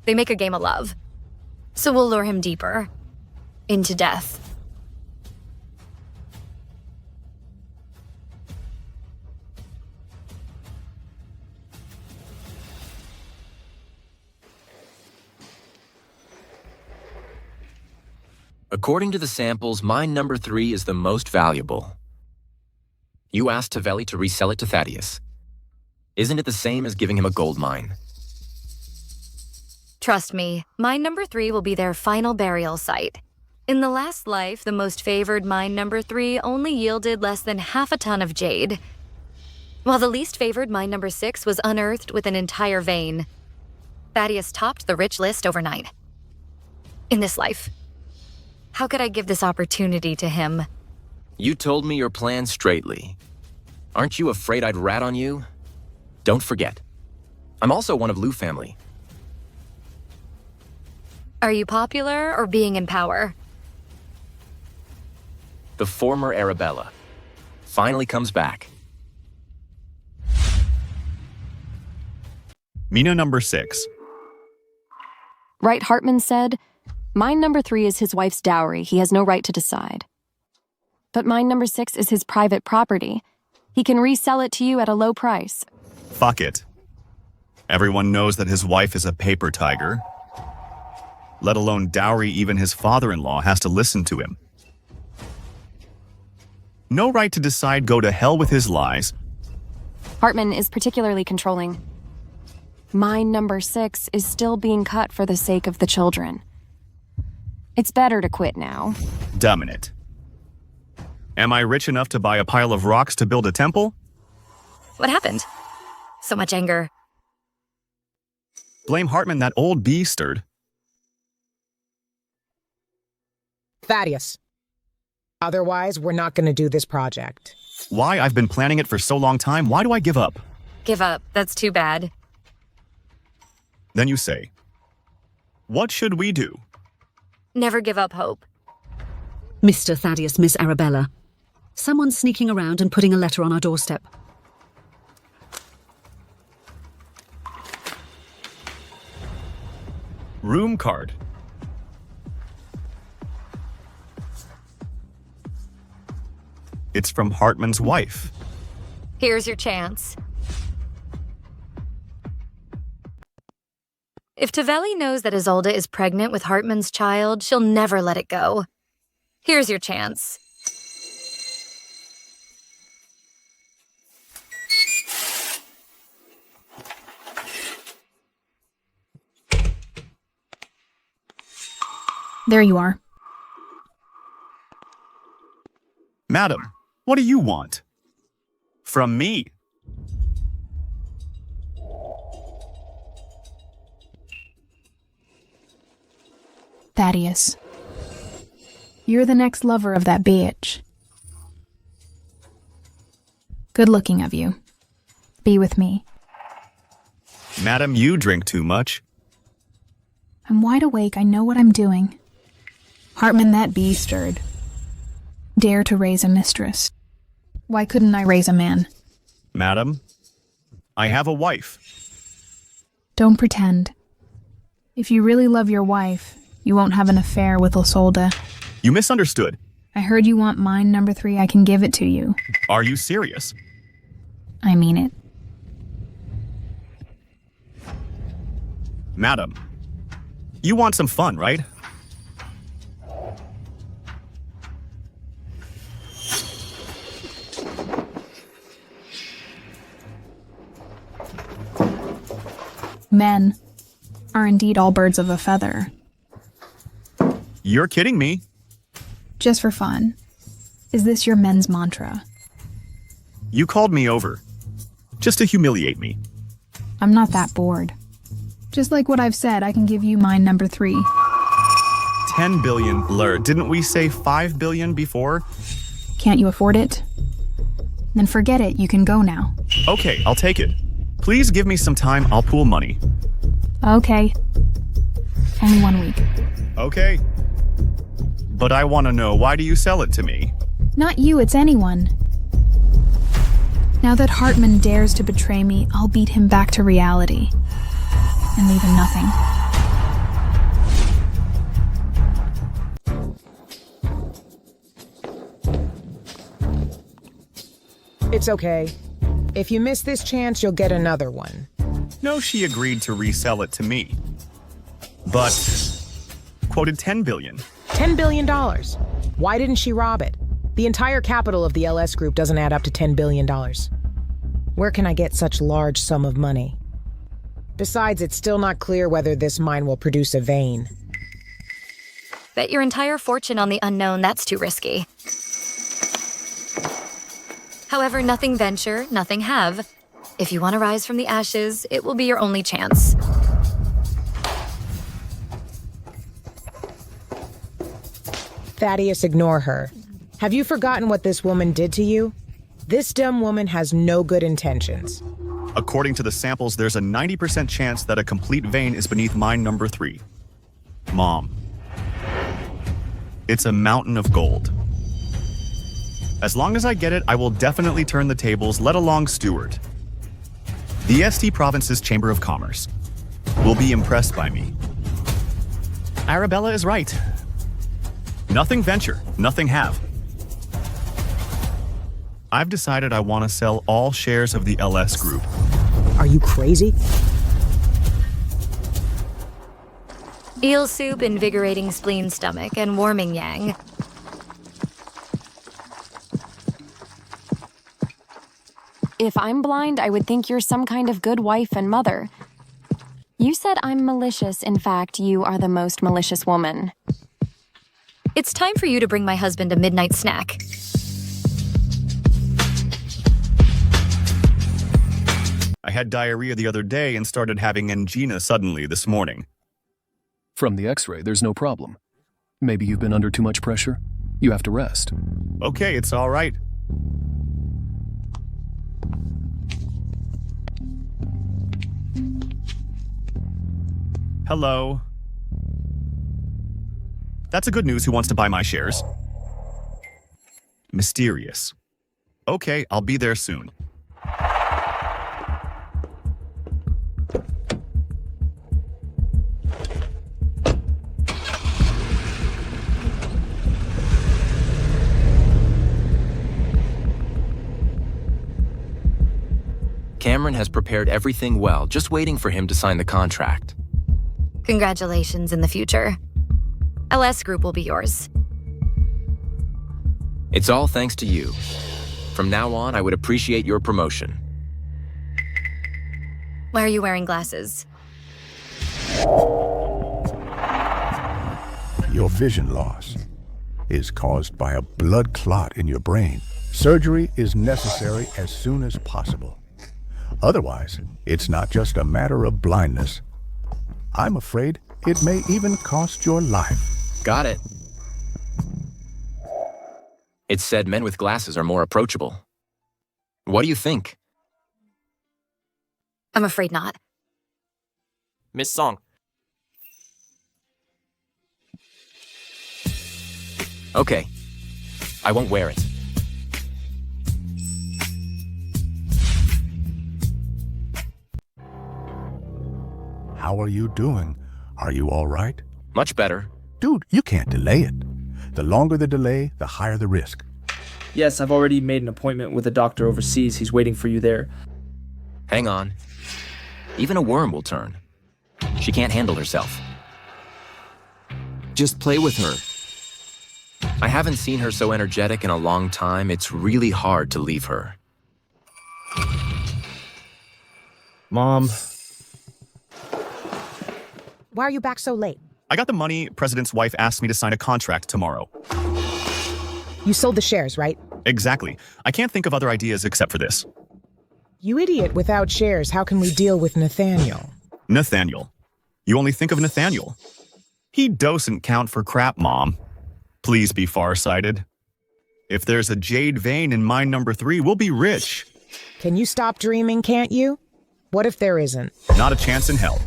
They make a game of love. So we'll lure him deeper. Into death. According to the samples, mine number 3 is the most valuable. You asked Tavelli to resell it to Thaddeus. Isn't it the same as giving him a gold mine? Trust me, mine number 3 will be their final burial site. In the last life, the most favored mine number 3 only yielded less than half a ton of jade, while the least favored mine number 6 was unearthed with an entire vein. Thaddeus topped the rich list overnight. In this life, how could I give this opportunity to him? You told me your plan straightly. Aren't you afraid I'd rat on you? Don't forget, I'm also one of Lou family. Are you popular or being in power? The former Arabella finally comes back. Mina number 6. Right, Hartman said, mine number 3 is his wife's dowry. He has no right to decide. But mine number 6 is his private property. He can resell it to you at a low price. Fuck it. Everyone knows that his wife is a paper tiger. Let alone dowry, even his father-in-law has to listen to him. No right to decide, go to hell with his lies. Hartman is particularly controlling. Mine number 6 is still being cut for the sake of the children. It's better to quit now. Dominant. Am I rich enough to buy a pile of rocks to build a temple? What happened? So much anger. Blame Hartman, that old beastard. Thaddeus. Otherwise, we're not going to do this project. Why? I've been planning it for so long time. Why do I give up? Give up. That's too bad. Then you say, what should we do? Never give up hope. Mr. Thaddeus, Miss Arabella. Someone's sneaking around and putting a letter on our doorstep. Room card. It's from Hartman's wife. Here's your chance. If Tavelli knows that Isolde is pregnant with Hartman's child, she'll never let it go. Here's your chance. There you are. Madam, what do you want? From me? Thaddeus. You're the next lover of that bitch. Good looking of you. Be with me. Madam, you drink too much. I'm wide awake. I know what I'm doing. Hartman, that bee stirred. Dare to raise a mistress. Why couldn't I raise a man? Madam, I have a wife. Don't pretend. If you really love your wife, you won't have an affair with Isolde. You misunderstood. I heard you want mine number 3. I can give it to you. Are you serious? I mean it. Madam, you want some fun, right? Men are indeed all birds of a feather. You're kidding me. Just for fun. Is this your men's mantra? You called me over. Just to humiliate me. I'm not that bored. Just like what I've said, I can give you mine number 3. 10 billion. Blur. Didn't we say 5 billion before? Can't you afford it? Then forget it. You can go now. Okay, I'll take it. Please give me some time. I'll pool money. Okay. Only 1 week. Okay. But I want to know, why do you sell it to me? Not you, it's anyone. Now that Hartman dares to betray me, I'll beat him back to reality. And leave him nothing. It's okay. If you miss this chance, you'll get another one. No, she agreed to resell it to me. But quoted 10 billion. $10 billion. Why didn't she rob it? The entire capital of the LS Group doesn't add up to $10 billion. Where can I get such large sum of money? Besides, it's still not clear whether this mine will produce a vein. Bet your entire fortune on the unknown, that's too risky. However, nothing venture, nothing have. If you want to rise from the ashes, it will be your only chance. Thaddeus, ignore her. Have you forgotten what this woman did to you? This dumb woman has no good intentions. According to the samples, there's a 90% chance that a complete vein is beneath mine number 3. Mom. It's a mountain of gold. As long as I get it, I will definitely turn the tables, let alone Stewart. The ST Province's Chamber of Commerce will be impressed by me. Arabella is right. Nothing venture, nothing have. I've decided I want to sell all shares of the LS Group. Are you crazy? Eel soup, invigorating spleen stomach, and warming yang. If I'm blind, I would think you're some kind of good wife and mother. You said I'm malicious. In fact, you are the most malicious woman. It's time for you to bring my husband a midnight snack. I had diarrhea the other day and started having angina suddenly this morning. From the x-ray, there's no problem. Maybe you've been under too much pressure. You have to rest. Okay, it's all right. Hello. That's a good news. Who wants to buy my shares? Mysterious. Okay, I'll be there soon. Cameron has prepared everything well, just waiting for him to sign the contract. Congratulations in the future. LS Group will be yours. It's all thanks to you. From now on, I would appreciate your promotion. Why are you wearing glasses? Your vision loss is caused by a blood clot in your brain. Surgery is necessary as soon as possible. Otherwise, it's not just a matter of blindness. I'm afraid it may even cost your life. Got it. It's said men with glasses are more approachable. What do you think? I'm afraid not. Miss Song. Okay. I won't wear it. How are you doing? Are you all right? Much better. Dude, you can't delay it. The longer the delay, the higher the risk. Yes, I've already made an appointment with a doctor overseas. He's waiting for you there. Hang on. Even a worm will turn. She can't handle herself. Just play with her. I haven't seen her so energetic in a long time. It's really hard to leave her. Mom. Why are you back so late? I got the money. President's wife asked me to sign a contract tomorrow. You sold the shares, right? Exactly. I can't think of other ideas except for this. You idiot, without shares, how can we deal with Nathaniel? Nathaniel. You only think of Nathaniel. He doesn't count for crap, Mom. Please be farsighted. If there's a jade vein in mine number 3, we'll be rich. Can you stop dreaming, can't you? What if there isn't? Not a chance in hell.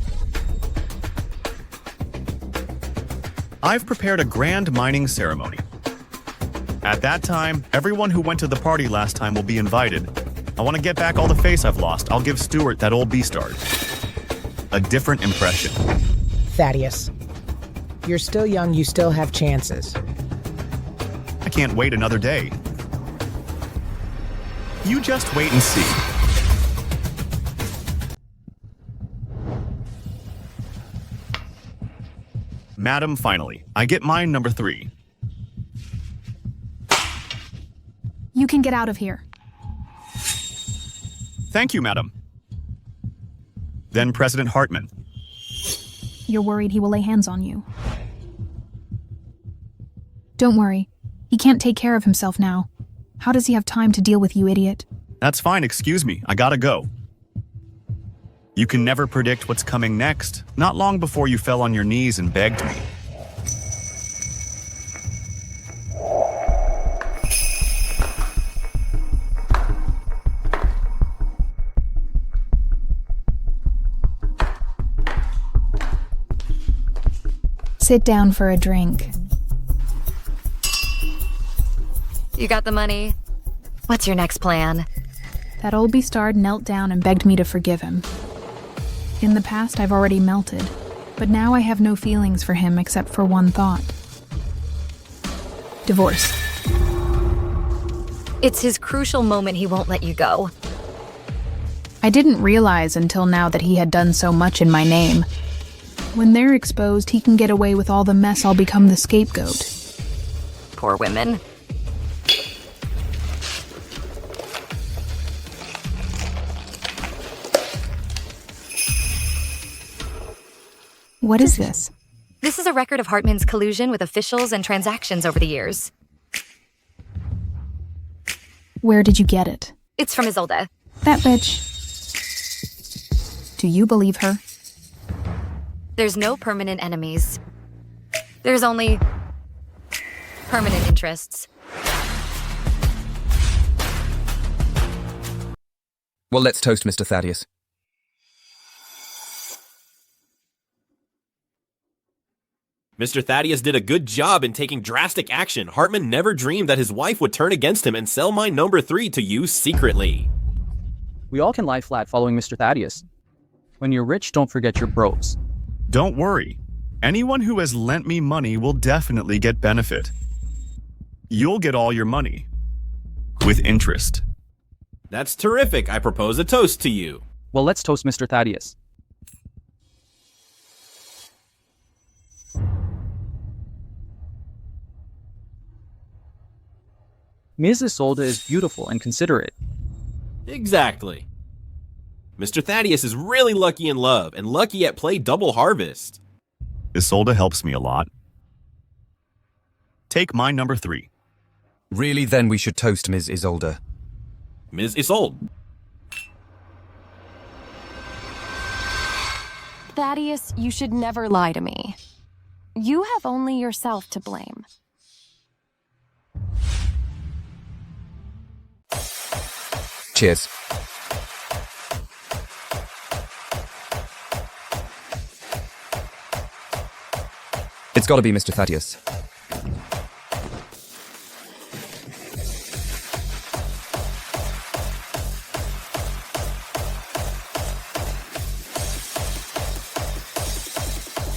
I've prepared a grand mining ceremony. At that time, everyone who went to the party last time will be invited. I want to get back all the face I've lost. I'll give Stewart that old beastard. A different impression. Thaddeus, you're still young, you still have chances. I can't wait another day. You just wait and see. Madam, finally, I get mine number 3. You can get out of here. Thank you, madam. Then President Hartman. You're worried he will lay hands on you. Don't worry. He can't take care of himself now. How does he have time to deal with you, idiot? That's fine, excuse me. I gotta go. You can never predict what's coming next. Not long before you fell on your knees and begged me. Sit down for a drink. You got the money? What's your next plan? That old bestard knelt down and begged me to forgive him. In the past, I've already melted, but now I have no feelings for him except for one thought. Divorce. It's his crucial moment he won't let you go. I didn't realize until now that he had done so much in my name. When they're exposed, he can get away with all the mess. I'll become the scapegoat. Poor women. What is this? This is a record of Hartman's collusion with officials and transactions over the years. Where did you get it? It's from Isolde. That bitch. Do you believe her? There's no permanent enemies. There's only permanent interests. Well, let's toast Mr. Thaddeus. Mr. Thaddeus did a good job in taking drastic action. Hartman never dreamed that his wife would turn against him and sell mine number 3 to you secretly. We all can lie flat following Mr. Thaddeus. When you're rich, don't forget your bros. Don't worry. Anyone who has lent me money will definitely get benefit. You'll get all your money. With interest. That's terrific. I propose a toast to you. Well, let's toast Mr. Thaddeus. Ms. Isolde is beautiful and considerate. Exactly. Mr. Thaddeus is really lucky in love and lucky at play double harvest. Isolde helps me a lot. Take my number 3. Really, then we should toast Ms. Isolde. Ms. Isolde. Thaddeus, you should never lie to me. You have only yourself to blame. Cheers. It's got to be Mr. Thaddeus.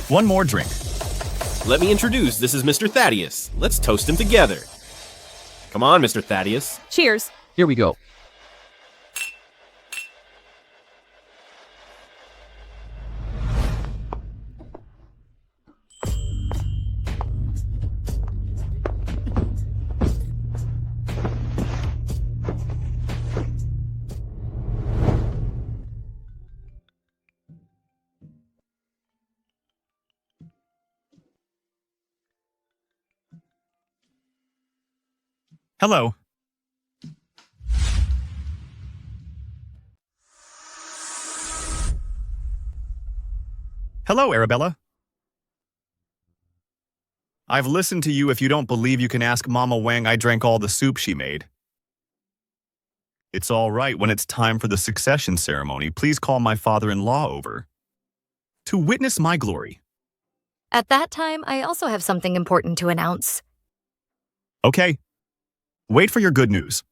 One more drink. Let me introduce, this is Mr. Thaddeus. Let's toast him together. Come on, Mr. Thaddeus. Cheers. Here we go. Hello. Hello, Arabella. I've listened to you. If you don't believe, you can ask Mama Wang. I drank all the soup she made. It's all right. When it's time for the succession ceremony, please call my father-in-law over to witness my glory. At that time, I also have something important to announce. Okay. Wait for your good news.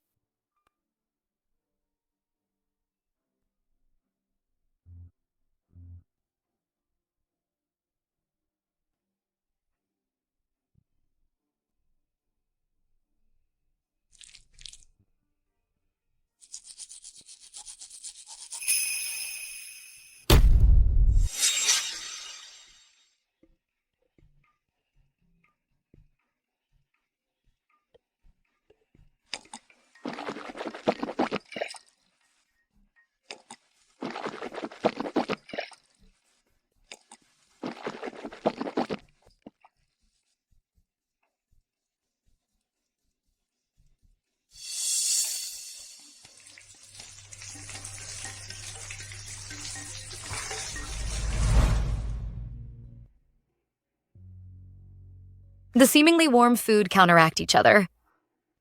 The seemingly warm food counteract each other.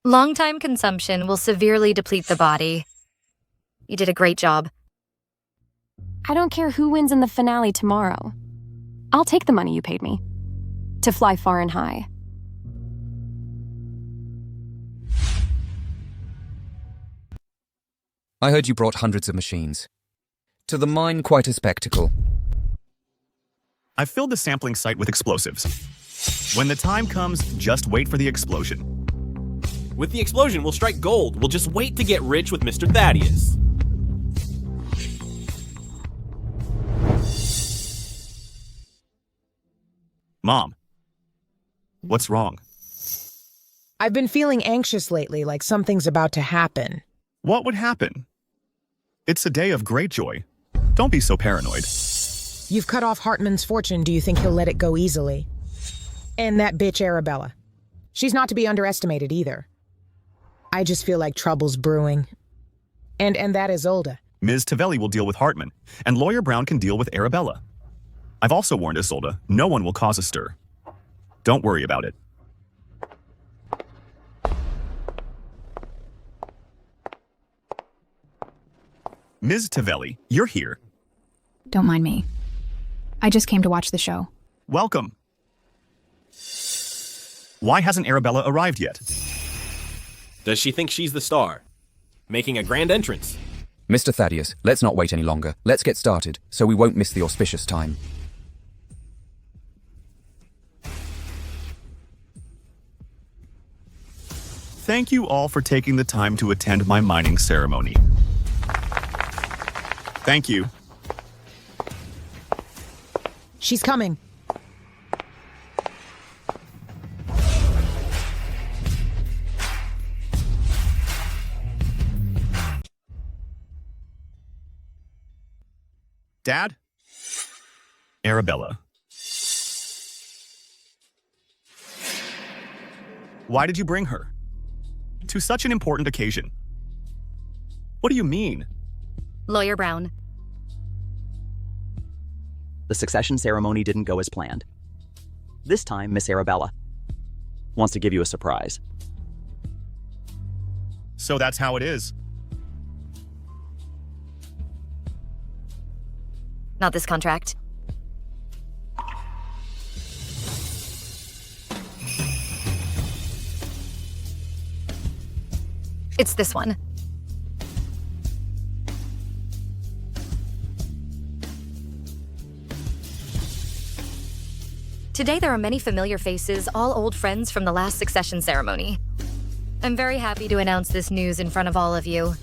Long-time consumption will severely deplete the body. You did a great job. I don't care who wins in the finale tomorrow. I'll take the money you paid me. To fly far and high. I heard you brought hundreds of machines. To the mine, quite a spectacle. I've filled the sampling site with explosives. When the time comes, just wait for the explosion. With the explosion, we'll strike gold. We'll just wait to get rich with Mr. Thaddeus. Mom, what's wrong? I've been feeling anxious lately, like something's about to happen. What would happen? It's a day of great joy. Don't be so paranoid. You've cut off Hartman's fortune. Do you think he'll let it go easily? And that bitch Arabella. She's not to be underestimated either. I just feel like trouble's brewing. And that Isolde. Ms. Tavelli will deal with Hartman, and Lawyer Brown can deal with Arabella. I've also warned Isolde, no one will cause a stir. Don't worry about it. Ms. Tavelli, you're here. Don't mind me. I just came to watch the show. Welcome. Why hasn't Arabella arrived yet? Does she think she's the star? Making a grand entrance. Mr. Thaddeus, let's not wait any longer. Let's get started, so we won't miss the auspicious time. Thank you all for taking the time to attend my mining ceremony. Thank you. She's coming. Dad? Arabella. Why did you bring her? To such an important occasion. What do you mean? Lawyer Brown. The succession ceremony didn't go as planned. This time, Miss Arabella wants to give you a surprise. So that's how it is. Not this contract. It's this one. Today there are many familiar faces, all old friends from the last succession ceremony. I'm very happy to announce this news in front of all of you.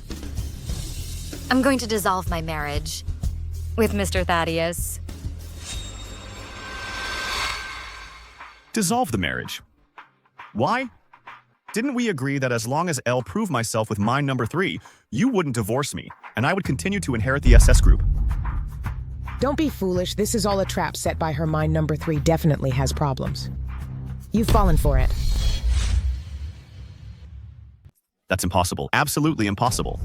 I'm going to dissolve my marriage with Mr. Thaddeus. Dissolve the marriage. Why? Didn't we agree that as long as Elle proved myself with mine number 3, you wouldn't divorce me, and I would continue to inherit the SS group? Don't be foolish. This is all a trap set by her. Mine number 3 definitely has problems. You've fallen for it. That's impossible. Absolutely impossible.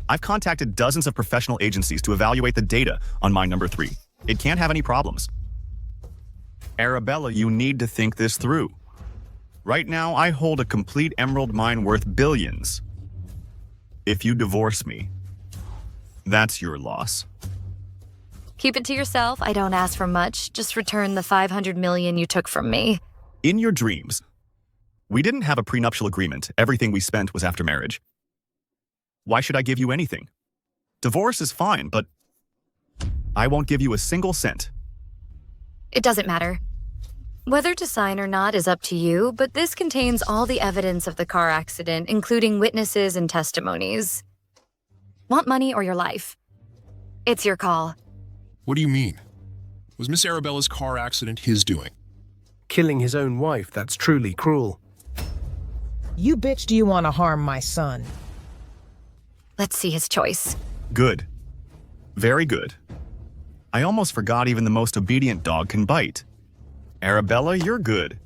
I've contacted dozens of professional agencies to evaluate the data on mine number 3. It can't have any problems. Arabella, you need to think this through. Right now, I hold a complete emerald mine worth billions. If you divorce me, that's your loss. Keep it to yourself. I don't ask for much. Just return the $500 million you took from me. In your dreams. We didn't have a prenuptial agreement. Everything we spent was after marriage. Why should I give you anything? Divorce is fine, but I won't give you a single cent. It doesn't matter. Whether to sign or not is up to you, but this contains all the evidence of the car accident, including witnesses and testimonies. Want money or your life? It's your call. What do you mean? Was Miss Arabella's car accident his doing? Killing his own wife, that's truly cruel. You bitch, do you want to harm my son? Let's see his choice. Good. Very good. I almost forgot even the most obedient dog can bite. Arabella, you're good.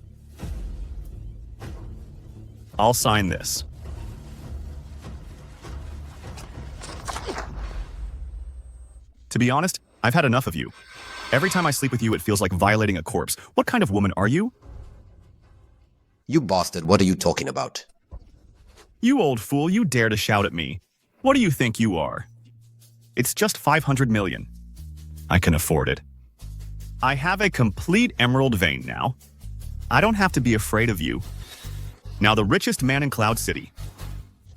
I'll sign this. To be honest, I've had enough of you. Every time I sleep with you, it feels like violating a corpse. What kind of woman are you? You bastard, what are you talking about? You old fool, you dare to shout at me. What do you think you are? It's just 500 million. I can afford it. I have a complete emerald vein now. I don't have to be afraid of you. Now the richest man in Cloud City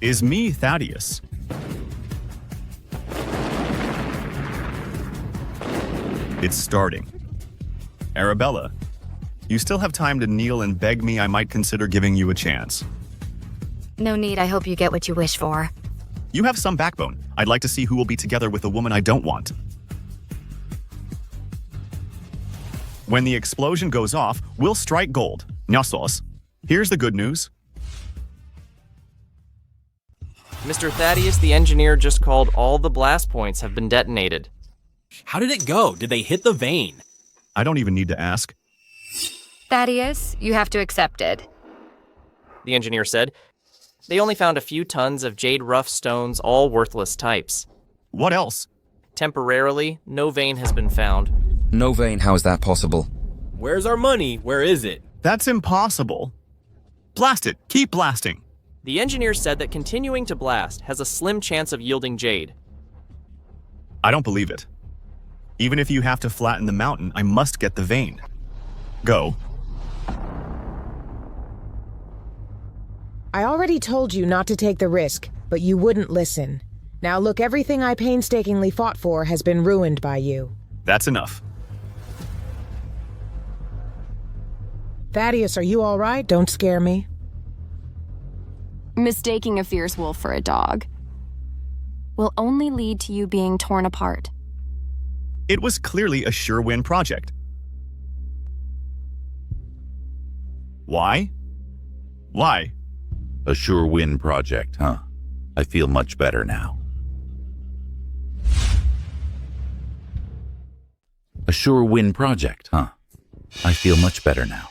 is me, Thaddeus. It's starting. Arabella, you still have time to kneel and beg me. I might consider giving you a chance. No need, I hope you get what you wish for. You have some backbone. I'd like to see who will be together with a woman I don't want. When the explosion goes off, we'll strike gold. Nyasos. Here's the good news. Mr. Thaddeus, the engineer just called all the blast points have been detonated. How did it go? Did they hit the vein? I don't even need to ask. Thaddeus, you have to accept it. The engineer said. They only found a few tons of jade rough stones, all worthless types. What else? Temporarily, no vein has been found. No vein, how is that possible? Where's our money? Where is it? That's impossible. Blast it. Keep blasting. The engineer said that continuing to blast has a slim chance of yielding jade. I don't believe it. Even if you have to flatten the mountain, I must get the vein. Go. I already told you not to take the risk, but you wouldn't listen. Now look, everything I painstakingly fought for has been ruined by you. That's enough. Thaddeus, are you all right? Don't scare me. Mistaking a fierce wolf for a dog will only lead to you being torn apart. It was clearly a sure-win project. Why? Why? A sure-win project, huh? I feel much better now. A sure-win project, huh? I feel much better now.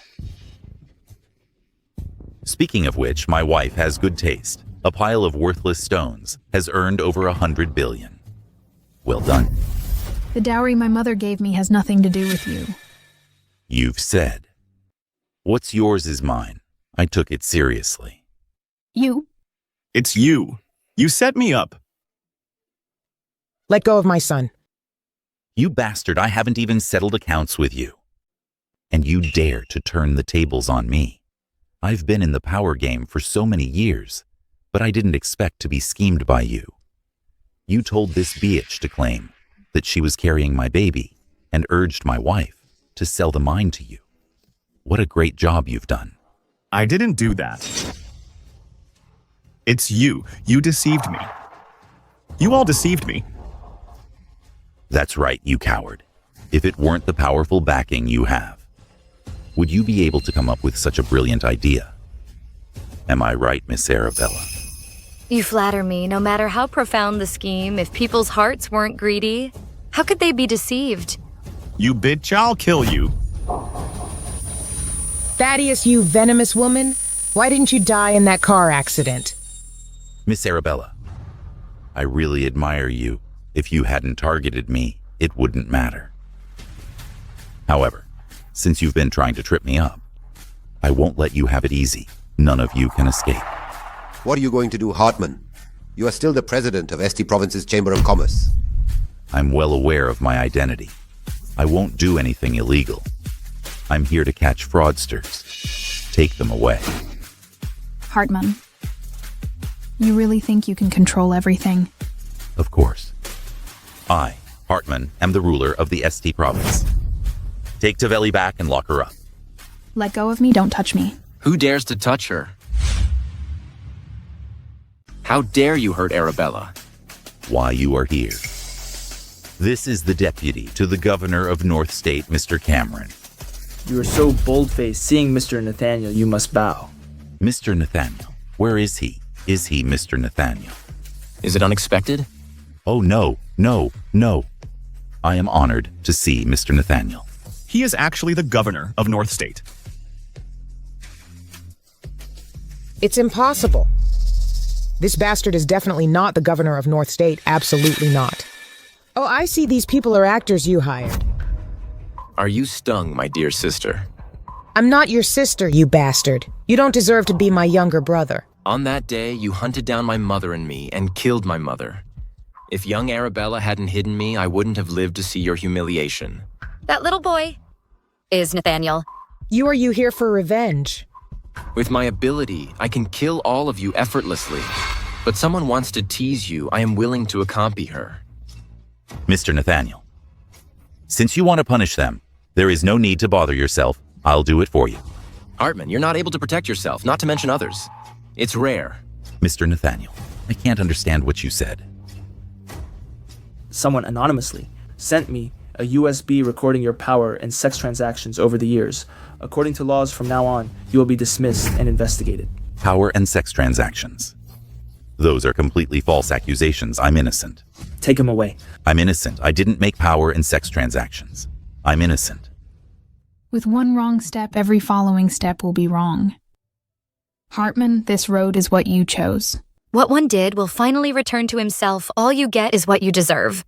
Speaking of which, my wife has good taste. A pile of worthless stones has earned over 100 billion. Well done. The dowry my mother gave me has nothing to do with you. You've said. What's yours is mine. I took it seriously. You? It's you. You set me up. Let go of my son. You bastard, I haven't even settled accounts with you. And you dare to turn the tables on me. I've been in the power game for so many years, but I didn't expect to be schemed by you. You told this bitch to claim that she was carrying my baby and urged my wife to sell the mine to you. What a great job you've done. I didn't do that. It's you. You deceived me. You all deceived me. That's right, you coward. If it weren't the powerful backing you have, would you be able to come up with such a brilliant idea? Am I right, Miss Arabella? You flatter me. No matter how profound the scheme, if people's hearts weren't greedy, how could they be deceived? You bitch, I'll kill you. Thaddeus, you venomous woman. Why didn't you die in that car accident? Miss Arabella, I really admire you. If you hadn't targeted me, it wouldn't matter. However, since you've been trying to trip me up, I won't let you have it easy. None of you can escape. What are you going to do, Hartman? You are still the president of St. Province's Chamber of Commerce. I'm well aware of my identity. I won't do anything illegal. I'm here to catch fraudsters. Take them away. Hartman, you really think you can control everything? Of course. I, Hartman, am the ruler of the St. Province. Take Tavelli back and lock her up. Let go of me, don't touch me. Who dares to touch her? How dare you hurt Arabella? Why you are here. This is the deputy to the governor of North State, Mr. Cameron. You are so bold-faced. Seeing Mr. Nathaniel, you must bow. Mr. Nathaniel, where is he? Is he Mr. Nathaniel? Is it unexpected? Oh, no. I am honored to see Mr. Nathaniel. He is actually the governor of North State. It's impossible. This bastard is definitely not the governor of North State. Absolutely not. Oh, I see these people are actors you hired. Are you stung, my dear sister? I'm not your sister, you bastard. You don't deserve to be my younger brother. On that day, you hunted down my mother and me and killed my mother. If young Arabella hadn't hidden me, I wouldn't have lived to see your humiliation. That little boy is Nathaniel. Are you here for revenge? With my ability, I can kill all of you effortlessly. But someone wants to tease you, I am willing to accompany her. Mr. Nathaniel, since you want to punish them, there is no need to bother yourself. I'll do it for you. Hartman, you're not able to protect yourself, not to mention others. It's rare. Mr. Nathaniel, I can't understand what you said. Someone anonymously sent me a USB recording your power and sex transactions over the years. According to laws from now on, you will be dismissed and investigated. Power and sex transactions. Those are completely false accusations. I'm innocent. Take him away. I'm innocent. I didn't make power and sex transactions. I'm innocent. With one wrong step, every following step will be wrong. Hartman, this road is what you chose. What one did will finally return to himself. All you get is what you deserve.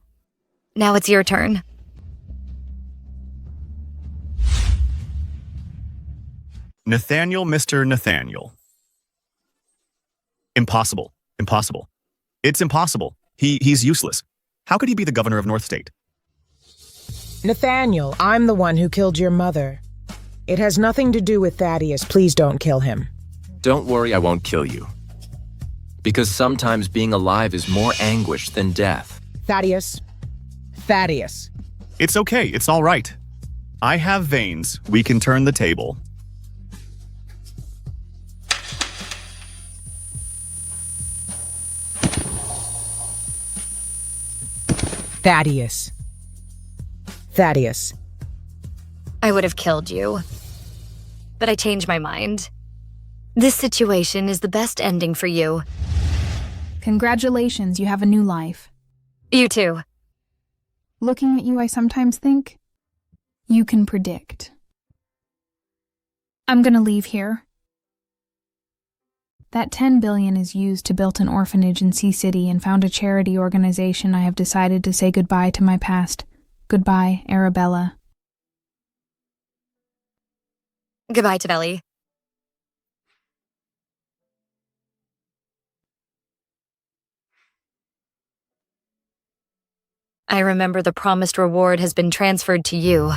Now it's your turn. Nathaniel, Mr. Nathaniel. Impossible. Impossible. It's impossible. He's useless. How could he be the governor of North State? Nathaniel, I'm the one who killed your mother. It has nothing to do with Thaddeus. Please don't kill him. Don't worry, I won't kill you. Because sometimes being alive is more anguish than death. Thaddeus. Thaddeus. It's okay. It's all right. I have veins. We can turn the table. Thaddeus. Thaddeus. I would have killed you. But I changed my mind. This situation is the best ending for you. Congratulations, you have a new life. You too. Looking at you, I sometimes think, you can predict. I'm gonna leave here. That $10 billion is used to build an orphanage in Sea City and found a charity organization. I have decided to say goodbye to my past. Goodbye, Arabella. Goodbye, Tavelli. I remember the promised reward has been transferred to you.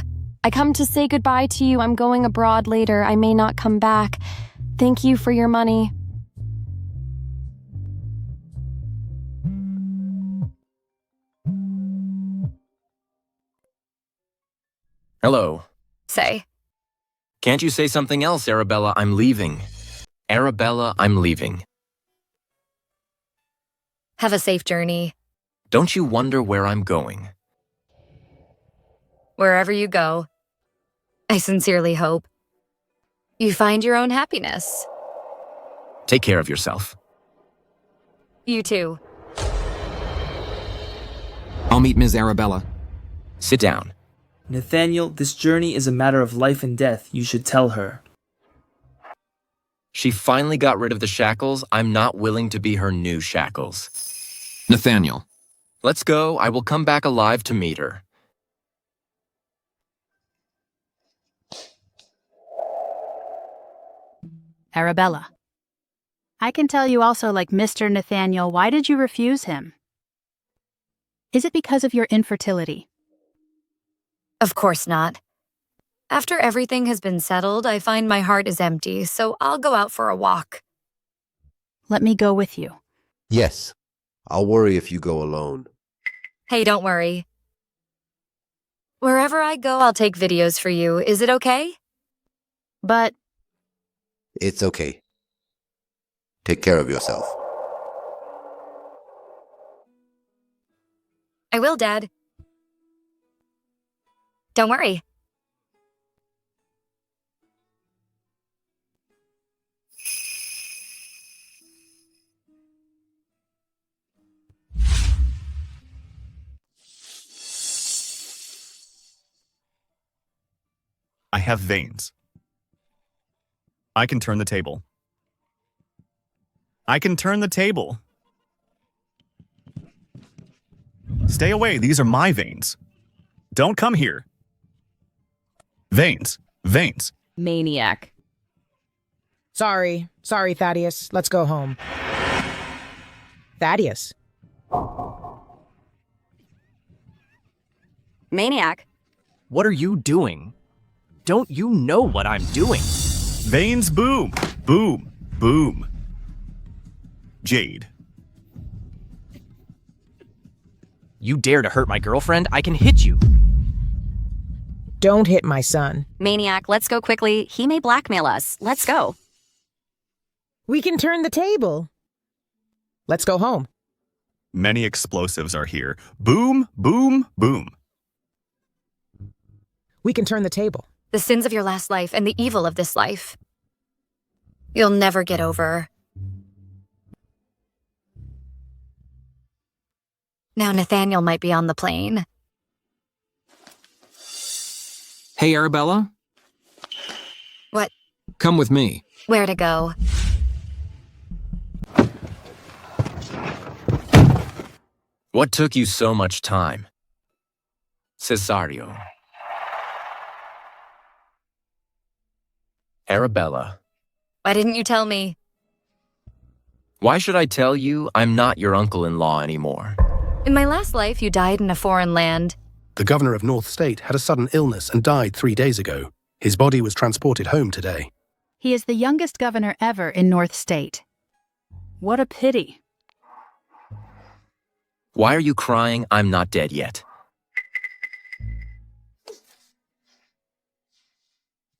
I come to say goodbye to you. I'm going abroad later. I may not come back. Thank you for your money. Hello. Say. Can't you say something else, Arabella? I'm leaving. Arabella, I'm leaving. Have a safe journey. Don't you wonder where I'm going? Wherever you go, I sincerely hope you find your own happiness. Take care of yourself. You too. I'll meet Ms. Arabella. Sit down. Nathaniel, this journey is a matter of life and death. You should tell her. She finally got rid of the shackles. I'm not willing to be her new shackles. Nathaniel. Let's go. I will come back alive to meet her. Arabella. I can tell you also like Mr. Nathaniel. Why did you refuse him? Is it because of your infertility? Of course not. After everything has been settled, I find my heart is empty, so I'll go out for a walk. Let me go with you. Yes. I'll worry if you go alone. Hey, don't worry. Wherever I go, I'll take videos for you. Is it okay? But... It's okay. Take care of yourself. I will, Dad. Don't worry. I have veins. I can turn the table. I can turn the table. Stay away, these are my veins. Don't come here. Veins. Veins. Maniac. Sorry, Thaddeus. Let's go home. Thaddeus. Maniac. What are you doing? Don't you know what I'm doing? Veins boom, boom, boom. Jade. You dare to hurt my girlfriend? I can hit you. Don't hit my son. Maniac, let's go quickly. He may blackmail us. Let's go. We can turn the table. Let's go home. Many explosives are here. Boom, boom, boom. We can turn the table. The sins of your last life and the evil of this life. You'll never get over. Now Nathaniel might be on the plane. Hey, Arabella? What? Come with me. Where to go? What took you so much time? Cesario. Arabella. Why didn't you tell me? Why should I tell you I'm not your uncle-in-law anymore? In my last life, you died in a foreign land. The governor of North State had a sudden illness and died 3 days ago. His body was transported home today. He is the youngest governor ever in North State. What a pity. Why are you crying? I'm not dead yet.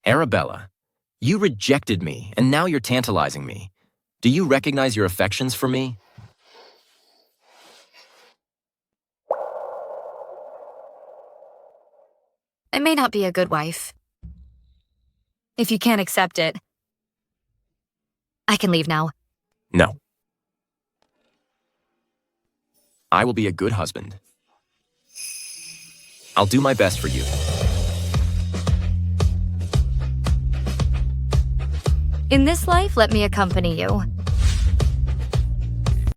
Arabella, you rejected me, and now you're tantalizing me. Do you recognize your affections for me? I may not be a good wife. If you can't accept it, I can leave now. No. I will be a good husband. I'll do my best for you. In this life, let me accompany you.